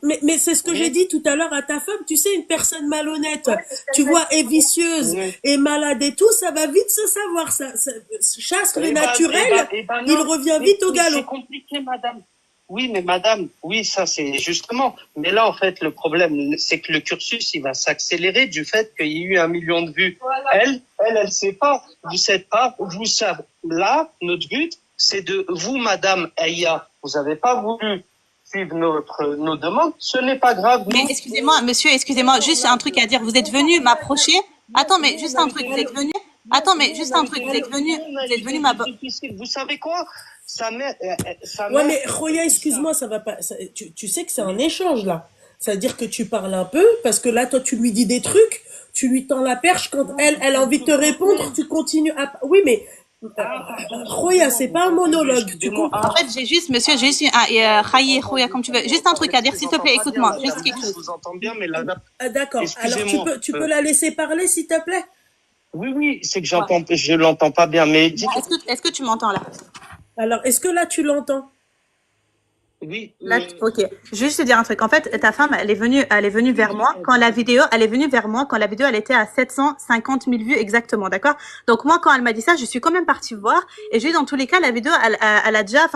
Speaker 1: Mais c'est ce que j'ai dit tout à l'heure à ta femme. Tu sais, une personne malhonnête, tu vois, et vicieuse, et malade et tout, ça va vite se savoir. Ça chasse le naturel, il revient vite au galop.
Speaker 4: C'est compliqué, madame. Oui, mais madame, oui, ça c'est justement. Mais là, en fait, le problème, c'est que le cursus, il va s'accélérer du fait qu'il y a eu 1 million de vues. Voilà. Elle sait pas. Vous savez pas. Vous savez. Là, notre but, c'est de vous, madame Aya. Vous avez pas voulu suivre nos demandes. Ce n'est pas grave.
Speaker 5: Mais excusez-moi, monsieur, juste un truc à dire. Vous êtes venu m'approcher. Attends, mais juste un truc. Vous êtes venu. Vous êtes venu
Speaker 4: Vous savez quoi? Sa mère.
Speaker 1: Ouais, mais Khoya, excuse-moi, ça va pas. Tu sais que c'est un échange là. C'est-à-dire que tu parles un peu, parce que là, toi, tu lui dis des trucs, tu lui tends la perche quand elle a envie de te répondre, tu continues à. Oui, mais. Khoya, c'est pas un monologue. Tu comprends?
Speaker 5: En fait, j'ai juste Khoya, comme tu veux. Juste un truc à dire, s'il te plaît, écoute-moi. Juste quelque chose.
Speaker 4: Je vous entends bien, mais là.
Speaker 1: D'accord. Alors, tu peux la laisser parler, s'il te plaît?
Speaker 4: Oui, c'est que je l'entends pas bien, mais.
Speaker 5: Est-ce que tu m'entends là?
Speaker 1: Alors, est-ce que là, tu l'entends?
Speaker 4: Oui,
Speaker 5: Là, ok. Je vais juste te dire un truc. En fait, ta femme, elle est venue vers moi quand la vidéo, elle était à 750 000 vues exactement, d'accord? Donc moi, quand elle m'a dit ça, je suis quand même partie voir et j'ai dit dans tous les cas, la vidéo, elle a déjà,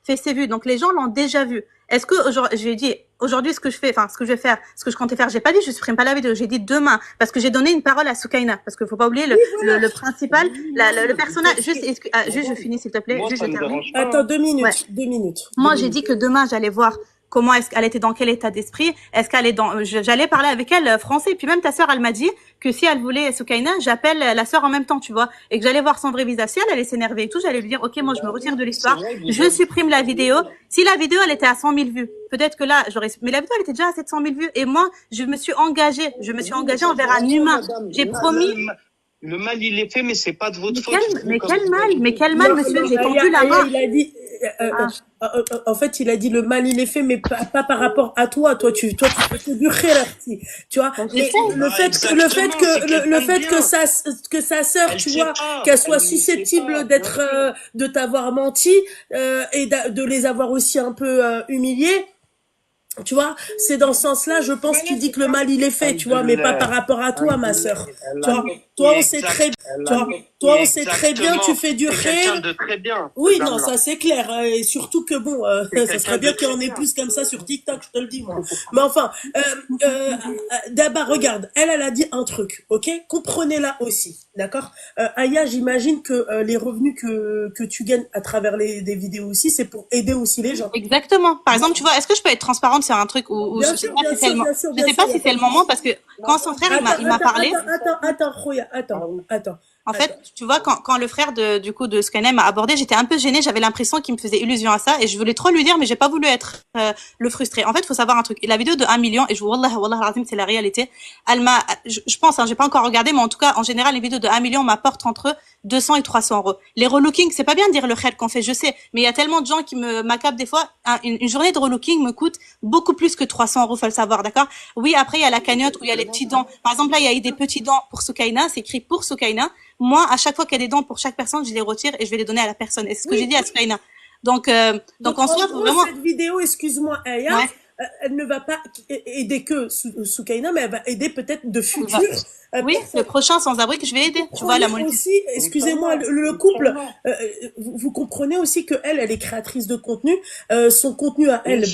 Speaker 5: fait ses vues. Donc les gens l'ont déjà vue. Est-ce que aujourd'hui, je lui ai dit, aujourd'hui, ce que je vais faire, ce que je comptais faire, j'ai pas dit, je supprime pas la vidéo, j'ai dit demain, parce que j'ai donné une parole à Soukaina, parce qu'il faut pas oublier le principal, le personnage, juste, je finis, s'il te plaît,
Speaker 4: moi,
Speaker 5: juste,
Speaker 4: ça
Speaker 5: je
Speaker 4: me
Speaker 5: termine.
Speaker 4: dérange pas.
Speaker 1: Attends, 2 minutes,
Speaker 5: Ouais.
Speaker 1: 2 minutes.
Speaker 5: Moi, j'ai dit que demain, j'allais voir comment est-ce qu'elle était, dans quel état d'esprit, est-ce qu'elle est dans, j'allais parler avec elle français. Puis même ta sœur, elle m'a dit que si elle voulait Soukaina, j'appelle la sœur en même temps, tu vois, et que j'allais voir son vrai visage. Si elle allait s'énerver et tout, j'allais lui dire, ok, moi, je me retire de l'histoire, je supprime la vidéo. Si la vidéo, elle était à 100 000 vues, peut-être que là, mais la vidéo, elle était déjà à 700 000 vues. Et moi, je me suis engagée envers un humain. J'ai promis.
Speaker 4: Le mal, il est fait, mais c'est pas de votre faute.
Speaker 5: Mais quel mal, monsieur, j'ai tendu la main.
Speaker 1: Il a dit, en fait, il a dit le mal il est fait, mais pas par rapport à toi. Toi, tu fais du khirarti, tu vois. Et le fait que sa sœur, tu vois, qu'elle soit susceptible d'être, de t'avoir menti, et de les avoir aussi un peu humiliés. Tu vois, c'est dans ce sens-là, je pense qu'il dit que le mal il est fait, tu vois, mais pas par rapport à toi, ma sœur. Tu vois, toi on sait très, toi on sait très bien, tu fais du khir.
Speaker 4: de très bien.
Speaker 1: Oui, non, ça c'est clair, et surtout que bon, ça serait bien qu'il y en ait plus comme ça sur TikTok, je te le dis moi. Mais enfin, d'abord regarde, elle a dit un truc, ok, comprenez-la aussi, d'accord. Aya, j'imagine que les revenus que tu gagnes à travers des vidéos aussi, c'est pour aider aussi les gens.
Speaker 5: Exactement. Par exemple, tu vois, est-ce que je peux être transparente sur un truc où je sais pas si c'est le moment parce que quand son frère il m'a parlé.
Speaker 1: Attends, Khoya, attends.
Speaker 5: En fait, tu vois, quand le frère de Soukaina m'a abordé, j'étais un peu gênée, j'avais l'impression qu'il me faisait illusion à ça, et je voulais trop lui dire, mais j'ai pas voulu être le frustré. En fait, faut savoir un truc. La vidéo de 1 million, et wallah, azim, c'est la réalité. Je pense, j'ai pas encore regardé, mais en tout cas, en général, les vidéos de 1 million m'apportent entre 200 et 300 euros. Les relooking, c'est pas bien de dire le khair qu'on fait, je sais, mais il y a tellement de gens qui m'accapent des fois. Une journée de relooking me coûte beaucoup plus que 300 euros, faut le savoir, d'accord? Oui, après, il y a la cagnotte où il y a les petits dents. Par exemple, là, il y a eu des petits dents pour Soukaina, c'est écrit pour Soukaina. Moi, à chaque fois qu'il y a des dents pour chaque personne, je les retire et je vais les donner à la personne. Et c'est ce que j'ai dit à Soukaina. Donc en soi, faut vraiment.
Speaker 1: Cette vidéo, excuse-moi, Aya, elle ne va pas aider que Soukaina, mais elle va aider peut-être de futurs.
Speaker 5: Oui, le prochain sans-abri que je vais aider. Tu vois, la
Speaker 1: aussi, excusez-moi, le couple, vous comprenez aussi que elle est créatrice de contenu. Son contenu à elle,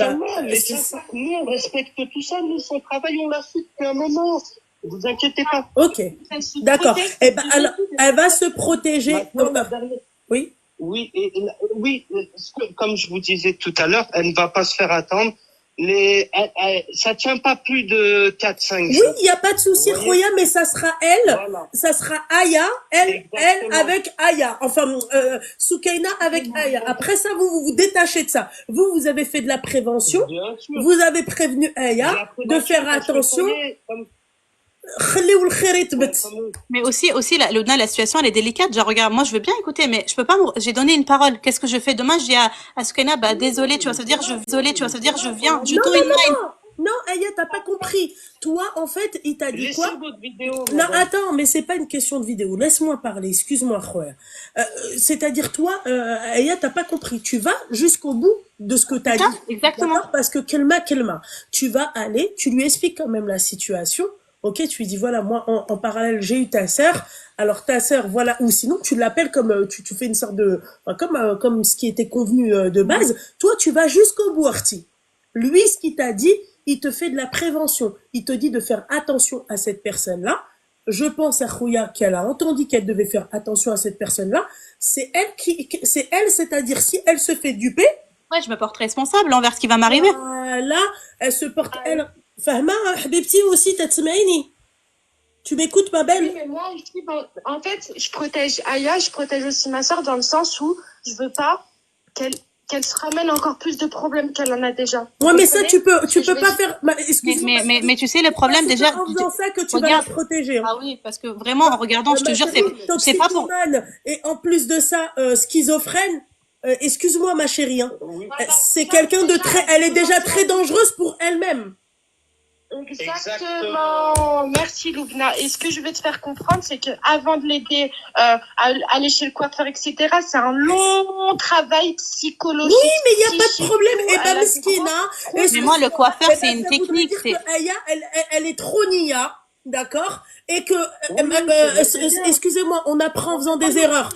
Speaker 4: nous, on respecte tout ça. Nous, son travail, on l'a fait depuis un moment. Vous inquiétez pas.
Speaker 1: Ok, d'accord. Eh ben, alors, elle va se protéger. Oui.
Speaker 4: Oui, comme je vous disais tout à l'heure, elle ne va pas se faire attendre. Ça tient pas plus de 4-5 jours.
Speaker 1: Oui, il n'y a pas de souci, Khoya, mais ça sera elle. Voilà. Ça sera Aya, elle avec Aya. Enfin, Soukaina avec Aya. Après ça, vous détachez de ça. Vous avez fait de la prévention. Vous avez prévenu Aya de faire attention.
Speaker 5: Mais aussi la situation elle est délicate. Genre regarde, moi je veux bien écouter, mais je peux pas. J'ai donné une parole. Qu'est-ce que je fais demain? Je dis à Soukaina, désolé, tu vois, ça veut dire je viens, je tourne une main.
Speaker 1: Non, Aya, t'as pas compris. Toi, en fait, il t'a dit quoi?
Speaker 4: Vidéo,
Speaker 1: non, attends, mais c'est pas une question de vidéo. Laisse-moi parler, excuse-moi, Khoya. C'est-à-dire, toi, Aya, t'as pas compris. Tu vas jusqu'au bout de ce que t'as dit.
Speaker 5: Exactement.
Speaker 1: Parce que kelma. Tu vas aller, tu lui expliques quand même la situation. Ok, tu lui dis, voilà, moi, en parallèle, j'ai eu ta sœur. Alors, ta sœur, voilà, ou sinon, tu l'appelles comme, tu fais une sorte de, comme ce qui était convenu de base. Toi, tu vas jusqu'au bout, Arti. Lui, ce qu'il t'a dit, il te fait de la prévention. Il te dit de faire attention à cette personne-là. Je pense à Khoya qu'elle a entendu qu'elle devait faire attention à cette personne-là. C'est elle, c'est-à-dire si elle se fait duper.
Speaker 5: Ouais, je me porte responsable envers ce qui va m'arriver.
Speaker 1: Voilà, elle se porte, elle. Fahma, Habibti aussi, t'asmaïni. Tu m'écoutes, ma belle?
Speaker 2: Oui, mais moi aussi, en fait, je protège Aya, je protège aussi ma soeur dans le sens où je veux pas qu'elle se ramène encore plus de problèmes qu'elle en a déjà.
Speaker 1: Ouais, mais ça, tu peux pas faire, excuse-moi.
Speaker 5: Mais tu sais, le problème déjà.
Speaker 1: C'est en faisant ça que tu vas la protéger.
Speaker 5: Ah oui, parce que vraiment, en regardant, je te jure, c'est pas pour.
Speaker 1: Et en plus de ça, schizophrène, excuse-moi, ma chérie, hein. C'est quelqu'un de très, elle est déjà très dangereuse pour elle-même.
Speaker 2: Exactement. Merci Loubna. Et ce que je vais te faire comprendre, c'est que avant de l'aider à aller chez le coiffeur, etc., c'est un long travail psychologique.
Speaker 1: Oui, mais il n'y a pas de problème. Et ben, Meskina.
Speaker 5: Mais moi, le coiffeur, c'est une technique.
Speaker 1: C'est que Aya, elle est trop nia, d'accord? Et que, excusez-moi, on apprend en faisant des erreurs.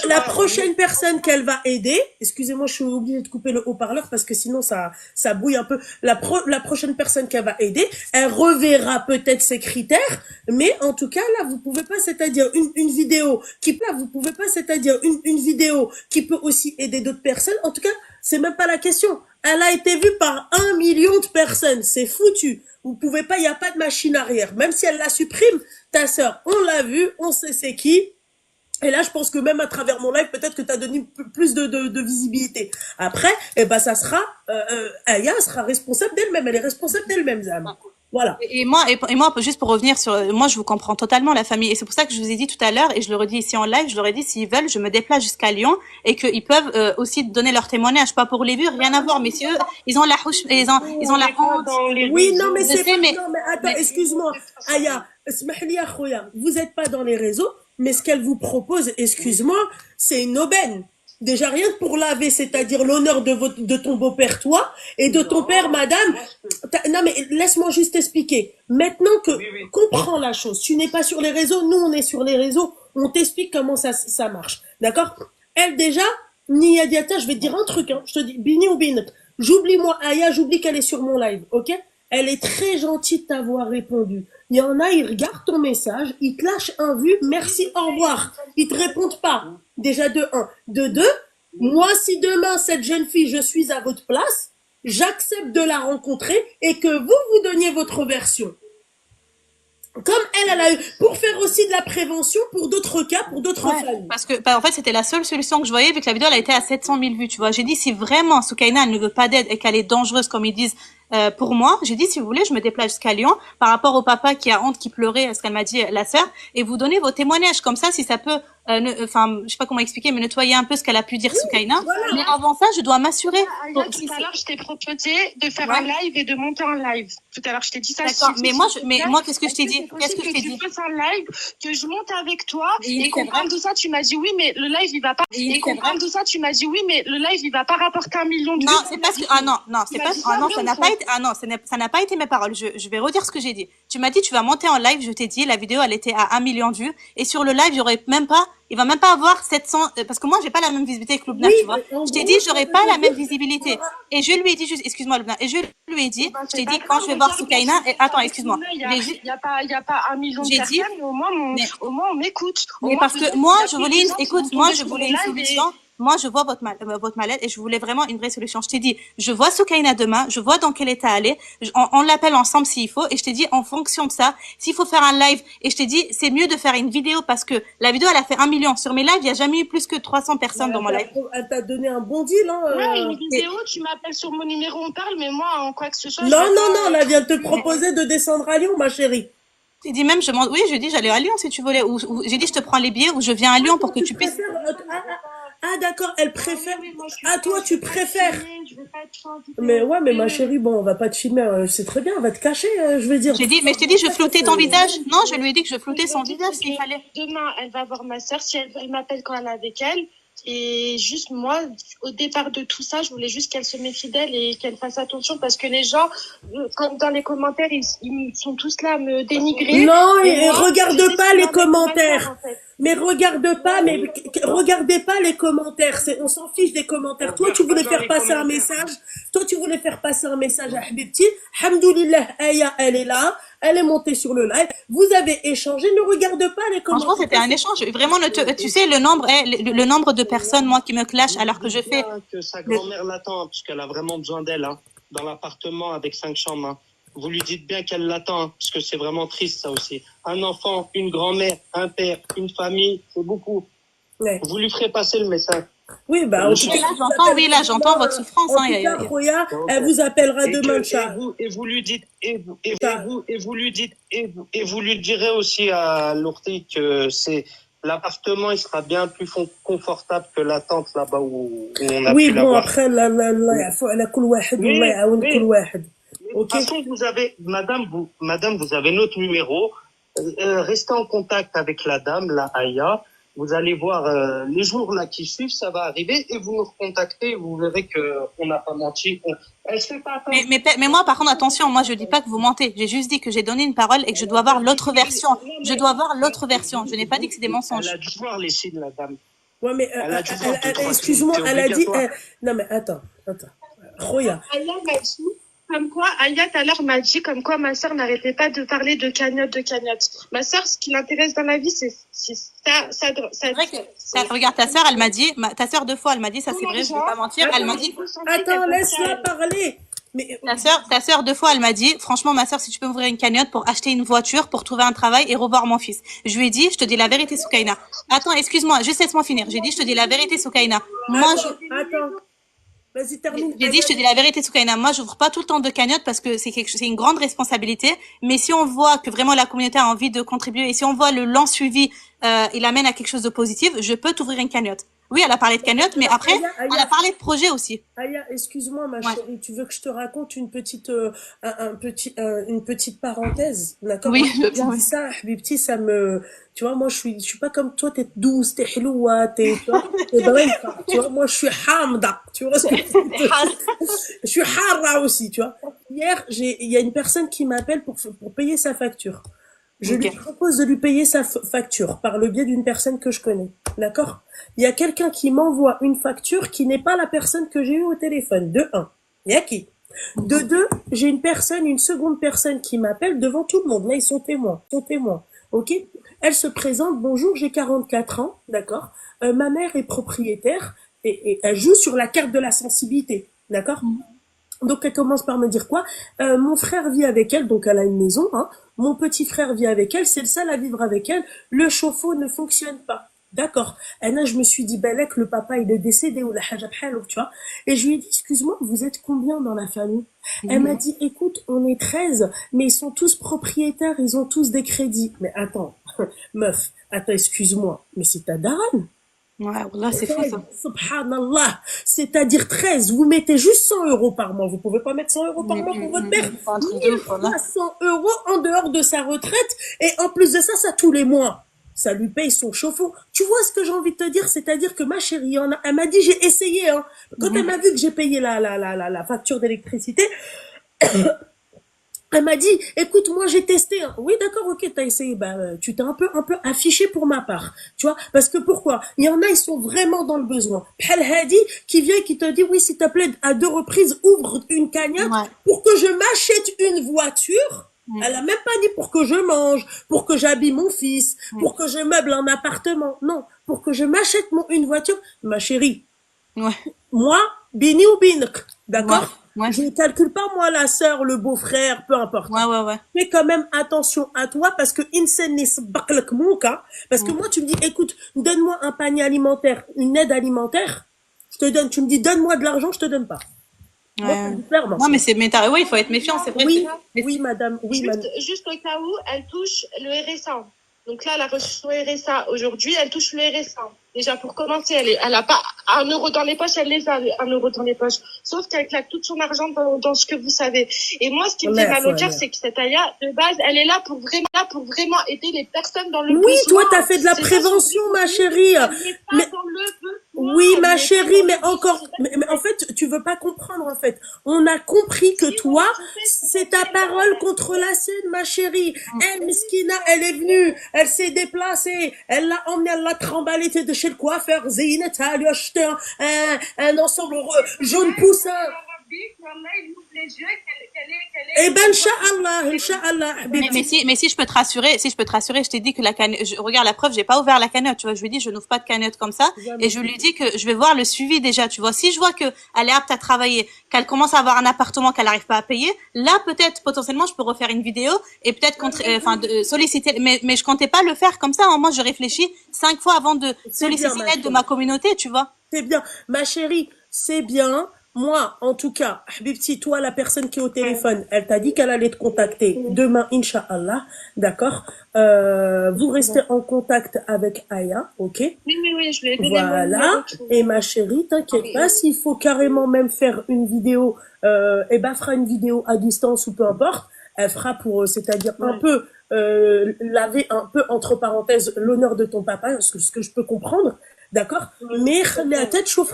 Speaker 1: La prochaine personne qu'elle va aider, excusez-moi, je suis obligée de couper le haut-parleur parce que sinon ça bouille un peu. La prochaine personne qu'elle va aider, elle reverra peut-être ses critères, mais en tout cas, là, vous pouvez pas, c'est-à-dire une vidéo une vidéo qui peut aussi aider d'autres personnes. En tout cas, c'est même pas la question. Elle a été vue par 1 million de personnes. C'est foutu. Vous pouvez pas, il n'y a pas de machine arrière. Même si elle la supprime, ta sœur, on l'a vue, on sait c'est qui. Et là, je pense que même à travers mon live, peut-être que tu as donné plus de visibilité. Après, eh ben, ça sera, Aya sera responsable d'elle-même. Elle est responsable d'elle-même, Zam. Voilà.
Speaker 5: Et moi, juste pour revenir sur, moi, je vous comprends totalement, la famille. Et c'est pour ça que je vous ai dit tout à l'heure, et je le redis ici en live, je leur ai dit, s'ils veulent, je me déplace jusqu'à Lyon, et qu'ils peuvent, aussi donner leur témoignage, pas pour les vues, rien à voir, mais si eux, ils ont la honte.
Speaker 1: Oui, non, mais c'est, non, mais attends, excuse-moi. Aya, اسمح لي أخويا, vous êtes pas dans les réseaux, mais ce qu'elle vous propose, excuse-moi, c'est une aubaine. Déjà rien que pour laver, c'est-à-dire l'honneur de ton beau-père, toi, et de ton père, madame. Non, mais laisse-moi juste expliquer. Maintenant que, comprends la chose. Tu n'es pas sur les réseaux, nous, on est sur les réseaux. On t'explique comment ça marche. D'accord? Elle, déjà, Nia Diata, je vais te dire un truc, hein. Je te dis, Bini ou Binet. J'oublie moi, Aya, j'oublie qu'elle est sur mon live, ok? Elle est très gentille de t'avoir répondu. Il y en a, ils regardent ton message, ils te lâchent un vu, merci, au revoir. Ils te répondent pas. Déjà de 1. De 2, moi, si demain, cette jeune fille, je suis à votre place, j'accepte de la rencontrer et que vous donniez votre version. Comme elle a eu, pour faire aussi de la prévention pour d'autres cas, pour d'autres familles.
Speaker 5: Parce que, en fait, c'était la seule solution que je voyais, vu que la vidéo, elle a été à 700 000 vues, tu vois. J'ai dit, si vraiment Soukaina, elle ne veut pas d'aide et qu'elle est dangereuse, comme ils disent, pour moi, j'ai dit, si vous voulez, je me déplace jusqu'à Lyon, par rapport au papa qui a honte, qui pleurait, ce qu'elle m'a dit, la sœur, et vous donnez vos témoignages. Comme ça, si ça peut, je sais pas comment expliquer, mais nettoyer un peu ce qu'elle a pu dire Soukaina.
Speaker 1: Voilà.
Speaker 5: Mais avant ça, je dois m'assurer.
Speaker 2: Tout à l'heure, je t'ai proposé de faire un live et de monter en live. Tout à l'heure, je t'ai dit ça.
Speaker 5: D'accord, mais moi, qu'est-ce que je t'ai dit? Qu'est-ce que je t'ai dit?
Speaker 2: Que tu fasses un live, que je monte avec toi, et qu'on parle de ça, tu m'as dit oui, mais le live, il va pas, et qu'on parle de ça, tu m'as dit oui, mais le live, il va pas rapporter 1 million de vues.
Speaker 5: Non, c'est parce que, ça n'a pas été mes paroles. Je vais redire ce que j'ai dit. Tu m'as dit, tu vas monter en live, je t'ai dit, la vidéo, elle était à 1 million de vues, et sur le live, il va même pas avoir 700, parce que moi, j'ai pas la même visibilité que Loubna, tu vois. Je t'ai dit, j'aurais pas la même visibilité. Et je lui ai dit juste, excuse-moi, Loubna, et je lui ai dit, je t'ai dit, quand je vais voir Soukaina, et attends, excuse-moi.
Speaker 2: Il y a pas 1 million de personnes, mais au moins, on m'écoute.
Speaker 5: Mais parce que moi, je voulais une solution. Moi, je vois votre mal-être et je voulais vraiment une vraie solution. Je t'ai dit, je vois Soukaina demain, je vois dans quel état elle est, on l'appelle ensemble s'il faut, et je t'ai dit, en fonction de ça, s'il faut faire un live, et je t'ai dit, c'est mieux de faire une vidéo parce que la vidéo, elle a fait 1 million. Sur mes lives, il n'y a jamais eu plus que 300 personnes dans mon live.
Speaker 1: Elle t'a donné un bon deal, hein.
Speaker 2: Ouais, une vidéo, tu m'appelles sur mon numéro, on parle, mais moi, en quoi que ce soit.
Speaker 1: Non, elle vient de te proposer de descendre à Lyon, ma chérie.
Speaker 5: J'ai dit même, j'ai dit, j'allais à Lyon si tu voulais, ou j'ai dit, je te prends les billets, ou je viens à Lyon pour que tu puisses.
Speaker 1: Ah d'accord, elle préfère. Ah toi tu préfères. Mais ouais, mais ma chérie, bon, on va pas te filmer, c'est très bien, on va te cacher, je veux dire.
Speaker 5: J'ai dit, mais je t'ai dit, je floutais ton visage. Non, je lui ai dit que je floutais son visage s'il fallait.
Speaker 2: Demain, elle va voir ma sœur, si elle m'appelle quand elle est avec elle. Et juste moi, au départ de tout ça, je voulais juste qu'elle se méfie d'elle et qu'elle fasse attention parce que les gens, comme dans les commentaires, ils sont tous là à me dénigrer.
Speaker 1: Non, et regarde pas les commentaires. Mais regardez pas les commentaires. On s'en fiche des commentaires. Toi, tu voulais faire passer un message. À Habibti. Hamdoulillah, Aya, elle est là. Elle est montée sur le live. Vous avez échangé. Ne regarde pas les commentaires.
Speaker 5: Franchement, c'était un échange. Vraiment, tu sais, le nombre de personnes, moi, qui me clashent alors que je fais.
Speaker 4: Que sa grand-mère l'attend, parce qu'elle a vraiment besoin d'elle, hein, dans l'appartement avec 5 chambres. Hein. Vous lui dites bien qu'elle l'attend, hein, parce que c'est vraiment triste, ça aussi. Un enfant, une grand-mère, un père, une famille, c'est beaucoup. Ouais. Vous lui ferez passer le message.
Speaker 1: Oui, bah,
Speaker 5: j'entends votre souffrance, hein.
Speaker 1: Elle vous appellera demain,
Speaker 4: et vous lui dites, et vous lui direz aussi à Lourti que l'appartement, il sera bien plus confortable que la tente là-bas où on a pu l'avoir.
Speaker 1: Oui, bon, après, Ok?
Speaker 4: toute façon, madame, vous avez notre numéro. Restez en contact avec la dame, la Aya. Vous allez voir les jours là qui suivent, ça va arriver et vous nous recontactez. Vous verrez que on n'a pas menti. Elle se fait pas attendre.
Speaker 5: Mais moi, par contre, attention, moi, je dis pas que vous mentez. J'ai juste dit que j'ai donné une parole et que je dois voir l'autre version. Je dois voir l'autre version. Je n'ai pas dit que c'est des mensonges.
Speaker 4: Elle a dû voir les signes, la dame.
Speaker 1: Ouais, mais
Speaker 4: Elle a dû voir deux, trois
Speaker 1: excuse-moi,
Speaker 4: signes, c'est
Speaker 1: elle a dit.
Speaker 4: obligatoire.
Speaker 1: Non, mais attends. Roya.
Speaker 2: Aya m'a dit, comme quoi, Aya tout à l'heure m'a dit comme quoi ma sœur n'arrêtait pas de parler de cagnotte. Ma sœur, ce qui l'intéresse dans la vie, c'est ça.
Speaker 5: C'est vrai que, regarde, ta sœur, elle m'a dit, ta sœur 2 fois, elle m'a dit, ça c'est vrai, je vais pas mentir, elle m'a dit,
Speaker 1: Attends, laisse-la parler. Mais
Speaker 5: ta sœur 2 fois, elle m'a dit, franchement, ma sœur, si tu peux m'ouvrir une cagnotte pour acheter une voiture, pour trouver un travail et revoir mon fils. Je lui ai dit, je te dis la vérité, Soukaina. Attends, excuse-moi, juste laisse-moi finir. J'ai dit, je te dis la vérité, Soukaina. Moi,
Speaker 1: attends. Vas-y, termine.
Speaker 5: J'ai dit, je te dis la vérité, Soukaina. Moi, j'ouvre pas tout le temps de cagnotte parce que c'est une grande responsabilité. Mais si on voit que vraiment la communauté a envie de contribuer et si on voit le lent suivi, il amène à quelque chose de positif, je peux t'ouvrir une cagnotte. Oui, elle a parlé de cagnotte, mais après, elle a parlé de projet aussi.
Speaker 1: Aya, excuse-moi, ma chérie, tu veux que je te raconte une petite, une petite parenthèse, d'accord?
Speaker 5: Oui, je veux
Speaker 1: Tu
Speaker 5: bien.
Speaker 1: dis ça, Habibti, ça me, tu vois, moi, je suis pas comme toi, t'es douce, t'es hiloua, tu vois, t'es bref, tu vois, moi, je suis hamda, tu vois ce que je veux dire? Je suis harra aussi, tu vois. Hier, il y a une personne qui m'appelle pour payer sa facture. Je lui propose de lui payer sa facture par le biais d'une personne que je connais. D'accord? Il y a quelqu'un qui m'envoie une facture qui n'est pas la personne que j'ai eue au téléphone. De un. Il y a qui? De deux, j'ai une seconde personne qui m'appelle devant tout le monde. Là, ils sont témoins. Ok? Elle se présente. Bonjour, j'ai 44 ans. D'accord? Ma mère est propriétaire et elle joue sur la carte de la sensibilité. D'accord? Donc elle commence par me dire quoi? Mon frère vit avec elle, donc elle a une maison, hein. Mon petit frère vit avec elle, c'est le seul à vivre avec elle. Le chauffe-eau ne fonctionne pas. D'accord. Et là, je me suis dit, Balek, le papa, il est décédé, ou la hajab halou, tu vois. Et je lui ai dit, excuse-moi, vous êtes combien dans la famille? Elle m'a dit, écoute, on est 13, mais ils sont tous propriétaires, ils ont tous des crédits. Mais attends, meuf, excuse-moi, mais c'est ta daronne.
Speaker 5: Ouais, là, c'est fou, ça.
Speaker 1: Subhanallah. C'est-à-dire 13, vous mettez juste 100 euros par mois. Vous pouvez pas mettre 100 euros par mois pour votre père. 100 euros en dehors de sa retraite. Et en plus de ça, ça tous les mois. Ça lui paye son chauffe-eau. Tu vois ce que j'ai envie de te dire? C'est-à-dire que ma chérie, elle m'a dit, j'ai essayé, hein. Quand elle m'a vu que j'ai payé la facture d'électricité, elle m'a dit, écoute, moi j'ai testé. Hein. Oui, d'accord, ok, t'as essayé. Bah, tu t'es un peu affiché pour ma part, tu vois. Parce que pourquoi? Il y en a, ils sont vraiment dans le besoin. Bhal Hadi qui vient et qui te dit, oui, s'il te plaît, à 2 reprises, ouvre une cagnotte pour que je m'achète une voiture. Elle a même pas dit pour que je mange, pour que j'habille mon fils, pour que je meuble un appartement. Non, pour que je m'achète une voiture. Ma chérie.
Speaker 5: Ouais.
Speaker 1: Moi, bini ou binek, d'accord?
Speaker 5: Ouais.
Speaker 1: Je ne calcule pas, moi, la sœur, le beau-frère, peu importe.
Speaker 5: Ouais.
Speaker 1: Fais quand même attention à toi parce que parce que moi, tu me dis, écoute, donne-moi un panier alimentaire, une aide alimentaire, je te donne. Tu me dis, donne-moi de l'argent, je te donne pas.
Speaker 5: Ouais. Non, mais il faut être méfiant, c'est vrai.
Speaker 1: Oui, madame.
Speaker 2: Juste au cas où, elle touche le RSA. Donc là, elle a reçu son RSA aujourd'hui, elle touche le RSA. Déjà, pour commencer, elle a pas 1 euro dans les poches, elle les a, 1 euro dans les poches. Sauf qu'elle claque tout son argent dans ce que vous savez. Et moi, ce qui me fait mal au cœur, c'est que cette Aya, de base, elle est là pour vraiment aider les personnes dans le besoin.
Speaker 1: Oui, toi, t'as fait de la prévention, ma chérie. Mais, oui, ma chérie, mais en fait, tu veux pas comprendre, en fait. On a compris que toi, c'est ta parole contre la sienne, ma chérie. Elle, Miskina, elle est venue, elle s'est déplacée, elle l'a emmenée, elle l'a tremballée de chez le coiffeur, Zéinat, elle lui a acheté un ensemble jaune poussin. Eh ben, Inch'Allah.
Speaker 5: Mais si je peux te rassurer, je t'ai dit que la cagnotte, regarde la preuve, j'ai pas ouvert la cagnotte, tu vois, je lui ai dit, je n'ouvre pas de cagnotte comme ça, et je lui ai dit que je vais voir le suivi déjà, tu vois, si je vois que elle est apte à travailler, qu'elle commence à avoir un appartement qu'elle n'arrive pas à payer, là, peut-être, potentiellement, je peux refaire une vidéo, et peut-être solliciter, mais je comptais pas le faire comme ça, hein. Moi, je réfléchis 5 fois avant de solliciter l'aide de ma communauté, tu vois.
Speaker 1: C'est bien, ma chérie, c'est bien. Moi, en tout cas, Habibti, toi, la personne qui est au téléphone, elle t'a dit qu'elle allait te contacter demain, Inch'Allah, d'accord? Vous restez en contact avec Aya, ok?
Speaker 2: Oui, je lui ai donné mon
Speaker 1: Voilà.
Speaker 2: numéro.
Speaker 1: Et ma chérie, t'inquiète pas, s'il faut carrément même faire une vidéo, et ben, fera une vidéo à distance ou peu importe. Elle fera pour, c'est-à-dire un peu, laver un peu, entre parenthèses, l'honneur de ton papa, ce que je peux comprendre. D'accord? Mais, la tête chauffe,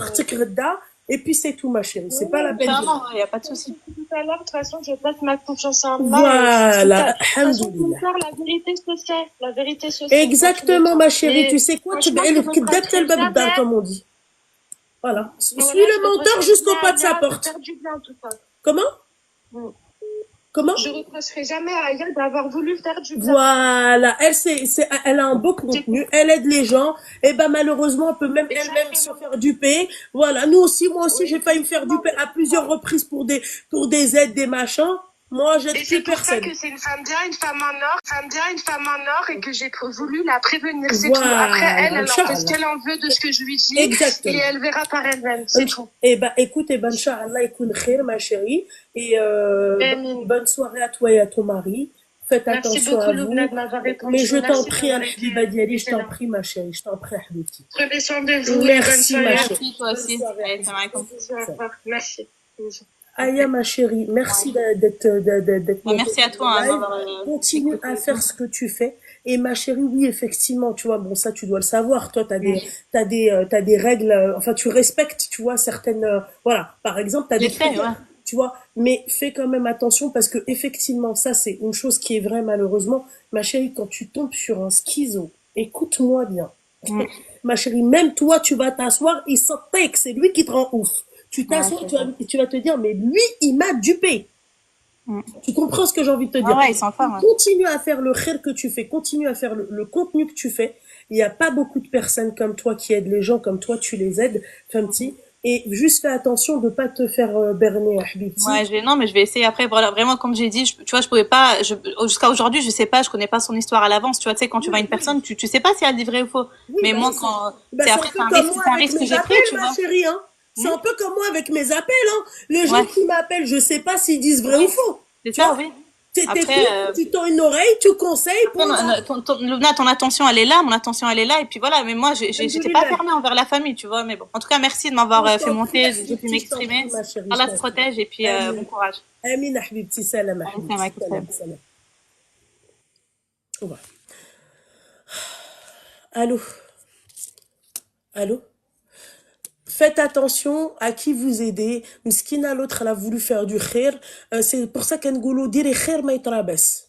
Speaker 1: et puis c'est tout, ma chérie. C'est pas la peine.
Speaker 5: Clairement, il n'y a pas de souci.
Speaker 2: Tout à l'heure, de toute façon, je place ma confiance en Allah.
Speaker 1: Voilà.
Speaker 2: De toute façon,
Speaker 1: Alhamdoulilah.
Speaker 2: la vérité se sait. La vérité se sait.
Speaker 1: Exactement, ma chérie.
Speaker 2: Et
Speaker 1: Tu sais quoi? Tu
Speaker 2: franchement,
Speaker 1: bailes,
Speaker 2: je reprocherai jamais.
Speaker 1: comme on dit. Voilà. Suis
Speaker 2: Voilà,
Speaker 1: le
Speaker 2: je
Speaker 1: menteur
Speaker 2: reprocherai
Speaker 1: jusqu'au
Speaker 2: jamais
Speaker 1: pas
Speaker 2: à
Speaker 1: de sa
Speaker 2: Aya de
Speaker 1: porte.
Speaker 2: faire du bien, en tout cas.
Speaker 1: Comment?
Speaker 2: Mm.
Speaker 1: Comment?
Speaker 2: Je reprocherai jamais à Aya d'avoir voulu faire du bien.
Speaker 1: Voilà, elle a un beau contenu, elle aide les gens, et ben malheureusement, elle peut même elle-même se
Speaker 2: Exactement.
Speaker 1: faire duper. Voilà, moi aussi,
Speaker 2: Oui,
Speaker 1: j'ai failli me faire duper à plusieurs reprises pour des aides, des machins. Moi, j'aide
Speaker 2: et c'est
Speaker 1: plus
Speaker 2: pour ça
Speaker 1: personne.
Speaker 2: que c'est une femme bien, une femme en or, et que j'ai voulu la prévenir, c'est tout. Après, elle en fait ce
Speaker 1: Inch'Allah.
Speaker 2: qu'elle en veut de ce que je lui dis, et
Speaker 1: Exactement.
Speaker 2: elle verra par elle-même, c'est tout.
Speaker 1: Eh ben, écoute, Inch'Allah, écoute khair, ma chérie, et
Speaker 2: Amin.
Speaker 1: bonne soirée à toi et à ton mari. Faites
Speaker 2: Merci
Speaker 1: attention
Speaker 2: beaucoup,
Speaker 1: à vous.
Speaker 2: Loubna, de m'avoir répondu.
Speaker 1: Mais je t'en
Speaker 2: Merci
Speaker 1: prie,
Speaker 2: d'avoir
Speaker 1: Al-Habiba Diali, je
Speaker 2: été
Speaker 1: t'en
Speaker 2: là.
Speaker 1: prie, ma chérie, je t'en prie, Habibti.
Speaker 2: Prenez soin de vous, et bonne
Speaker 1: Merci, ma
Speaker 2: soirée.
Speaker 1: chérie.
Speaker 5: Merci, toi aussi.
Speaker 1: Bonne soirée.
Speaker 5: Allez, salam alaikum.
Speaker 2: Bisous, au revoir. Merci. Bisous.
Speaker 1: Aya, ma chérie, merci d'être montée
Speaker 5: Merci à
Speaker 1: dans
Speaker 5: toi
Speaker 1: le
Speaker 5: hein,
Speaker 1: live.
Speaker 5: d'avoir
Speaker 1: Continue
Speaker 5: écouté.
Speaker 1: à faire ce que tu fais. Et ma chérie, oui, effectivement, tu vois, bon, ça, tu dois le savoir. Toi, t'as des règles, enfin, tu respectes, tu vois, certaines, voilà. Par exemple, t'as
Speaker 5: Je
Speaker 1: des
Speaker 5: l'ai fait,
Speaker 1: critères,
Speaker 5: ouais.
Speaker 1: tu vois. Mais fais quand même attention parce que, effectivement, ça, c'est une chose qui est vraie, malheureusement. Ma chérie, quand tu tombes sur un schizo, écoute-moi bien.
Speaker 5: Mm.
Speaker 1: Ma chérie, même toi, tu vas t'asseoir, il s'entête que c'est lui qui te rend ouf. Tu t'assois,
Speaker 5: Ouais,
Speaker 1: tu vas te dire, mais lui, il m'a dupé.
Speaker 5: Mm.
Speaker 1: Tu comprends ce que j'ai envie de te dire?
Speaker 5: Ah ouais, ils sont forts. Ouais.
Speaker 1: Continue à faire le khir que tu fais, continue à faire le contenu que tu fais. Il n'y a pas beaucoup de personnes comme toi qui aident les gens, comme toi, tu les aides, Femti. Et juste fais attention de pas te faire berner, Habibti.
Speaker 5: Ouais, non, mais je vais essayer après. Voilà, vraiment, comme j'ai dit, tu vois, je pouvais pas, jusqu'à aujourd'hui, je sais pas, je connais pas son histoire à l'avance. Tu vois, tu sais, quand tu vois une personne, tu sais pas si elle dit vrai ou faux.
Speaker 1: Oui,
Speaker 5: Mais
Speaker 1: bah,
Speaker 5: moi,
Speaker 1: c'est
Speaker 5: quand,
Speaker 1: bah,
Speaker 5: c'est
Speaker 1: c'est un
Speaker 5: après,
Speaker 1: peu
Speaker 5: c'est un
Speaker 1: comme
Speaker 5: risque,
Speaker 1: moi
Speaker 5: c'est un
Speaker 1: avec
Speaker 5: risque que
Speaker 1: mes
Speaker 5: j'ai pris,
Speaker 1: appels,
Speaker 5: tu
Speaker 1: ma
Speaker 5: vois.
Speaker 1: chérie, hein. C'est un peu comme moi avec mes appels, hein. Les gens
Speaker 5: Ouais.
Speaker 1: qui m'appellent, je sais pas s'ils disent vrai
Speaker 5: Ouais.
Speaker 1: ou faux.
Speaker 5: C'est
Speaker 1: Tu
Speaker 5: ça,
Speaker 1: vois?
Speaker 5: oui.
Speaker 1: T'écoutes,
Speaker 5: Après,
Speaker 1: tu tends une oreille, tu conseilles,
Speaker 5: après,
Speaker 1: point.
Speaker 5: Loubna, ton attention, elle est là, mon attention, elle est là, et puis voilà. Mais moi, j'étais pas
Speaker 1: Alhamdoulilah.
Speaker 5: fermée envers la famille, tu vois. Mais bon, en tout cas, merci de m'avoir
Speaker 1: Je
Speaker 5: fait
Speaker 1: t'en prie,
Speaker 5: monter, j'ai pu
Speaker 1: Habibti, je t'en prie,
Speaker 5: m'exprimer.
Speaker 1: ma chérie, je
Speaker 5: Allah te
Speaker 1: t'en prie.
Speaker 5: protège, et puis
Speaker 1: Amin.
Speaker 5: bon courage.
Speaker 1: Amin, Habibti, salam,
Speaker 5: Allez,
Speaker 1: Habibti,
Speaker 5: salam alaikum,
Speaker 1: salam,
Speaker 5: salam.
Speaker 1: salam. Ouais. Allô? Allô? Faites attention à qui vous aidez. Mskina, l'autre, elle a voulu faire du khair. C'est pour ça qu'Ngoulou dit les khair ma yitrabas.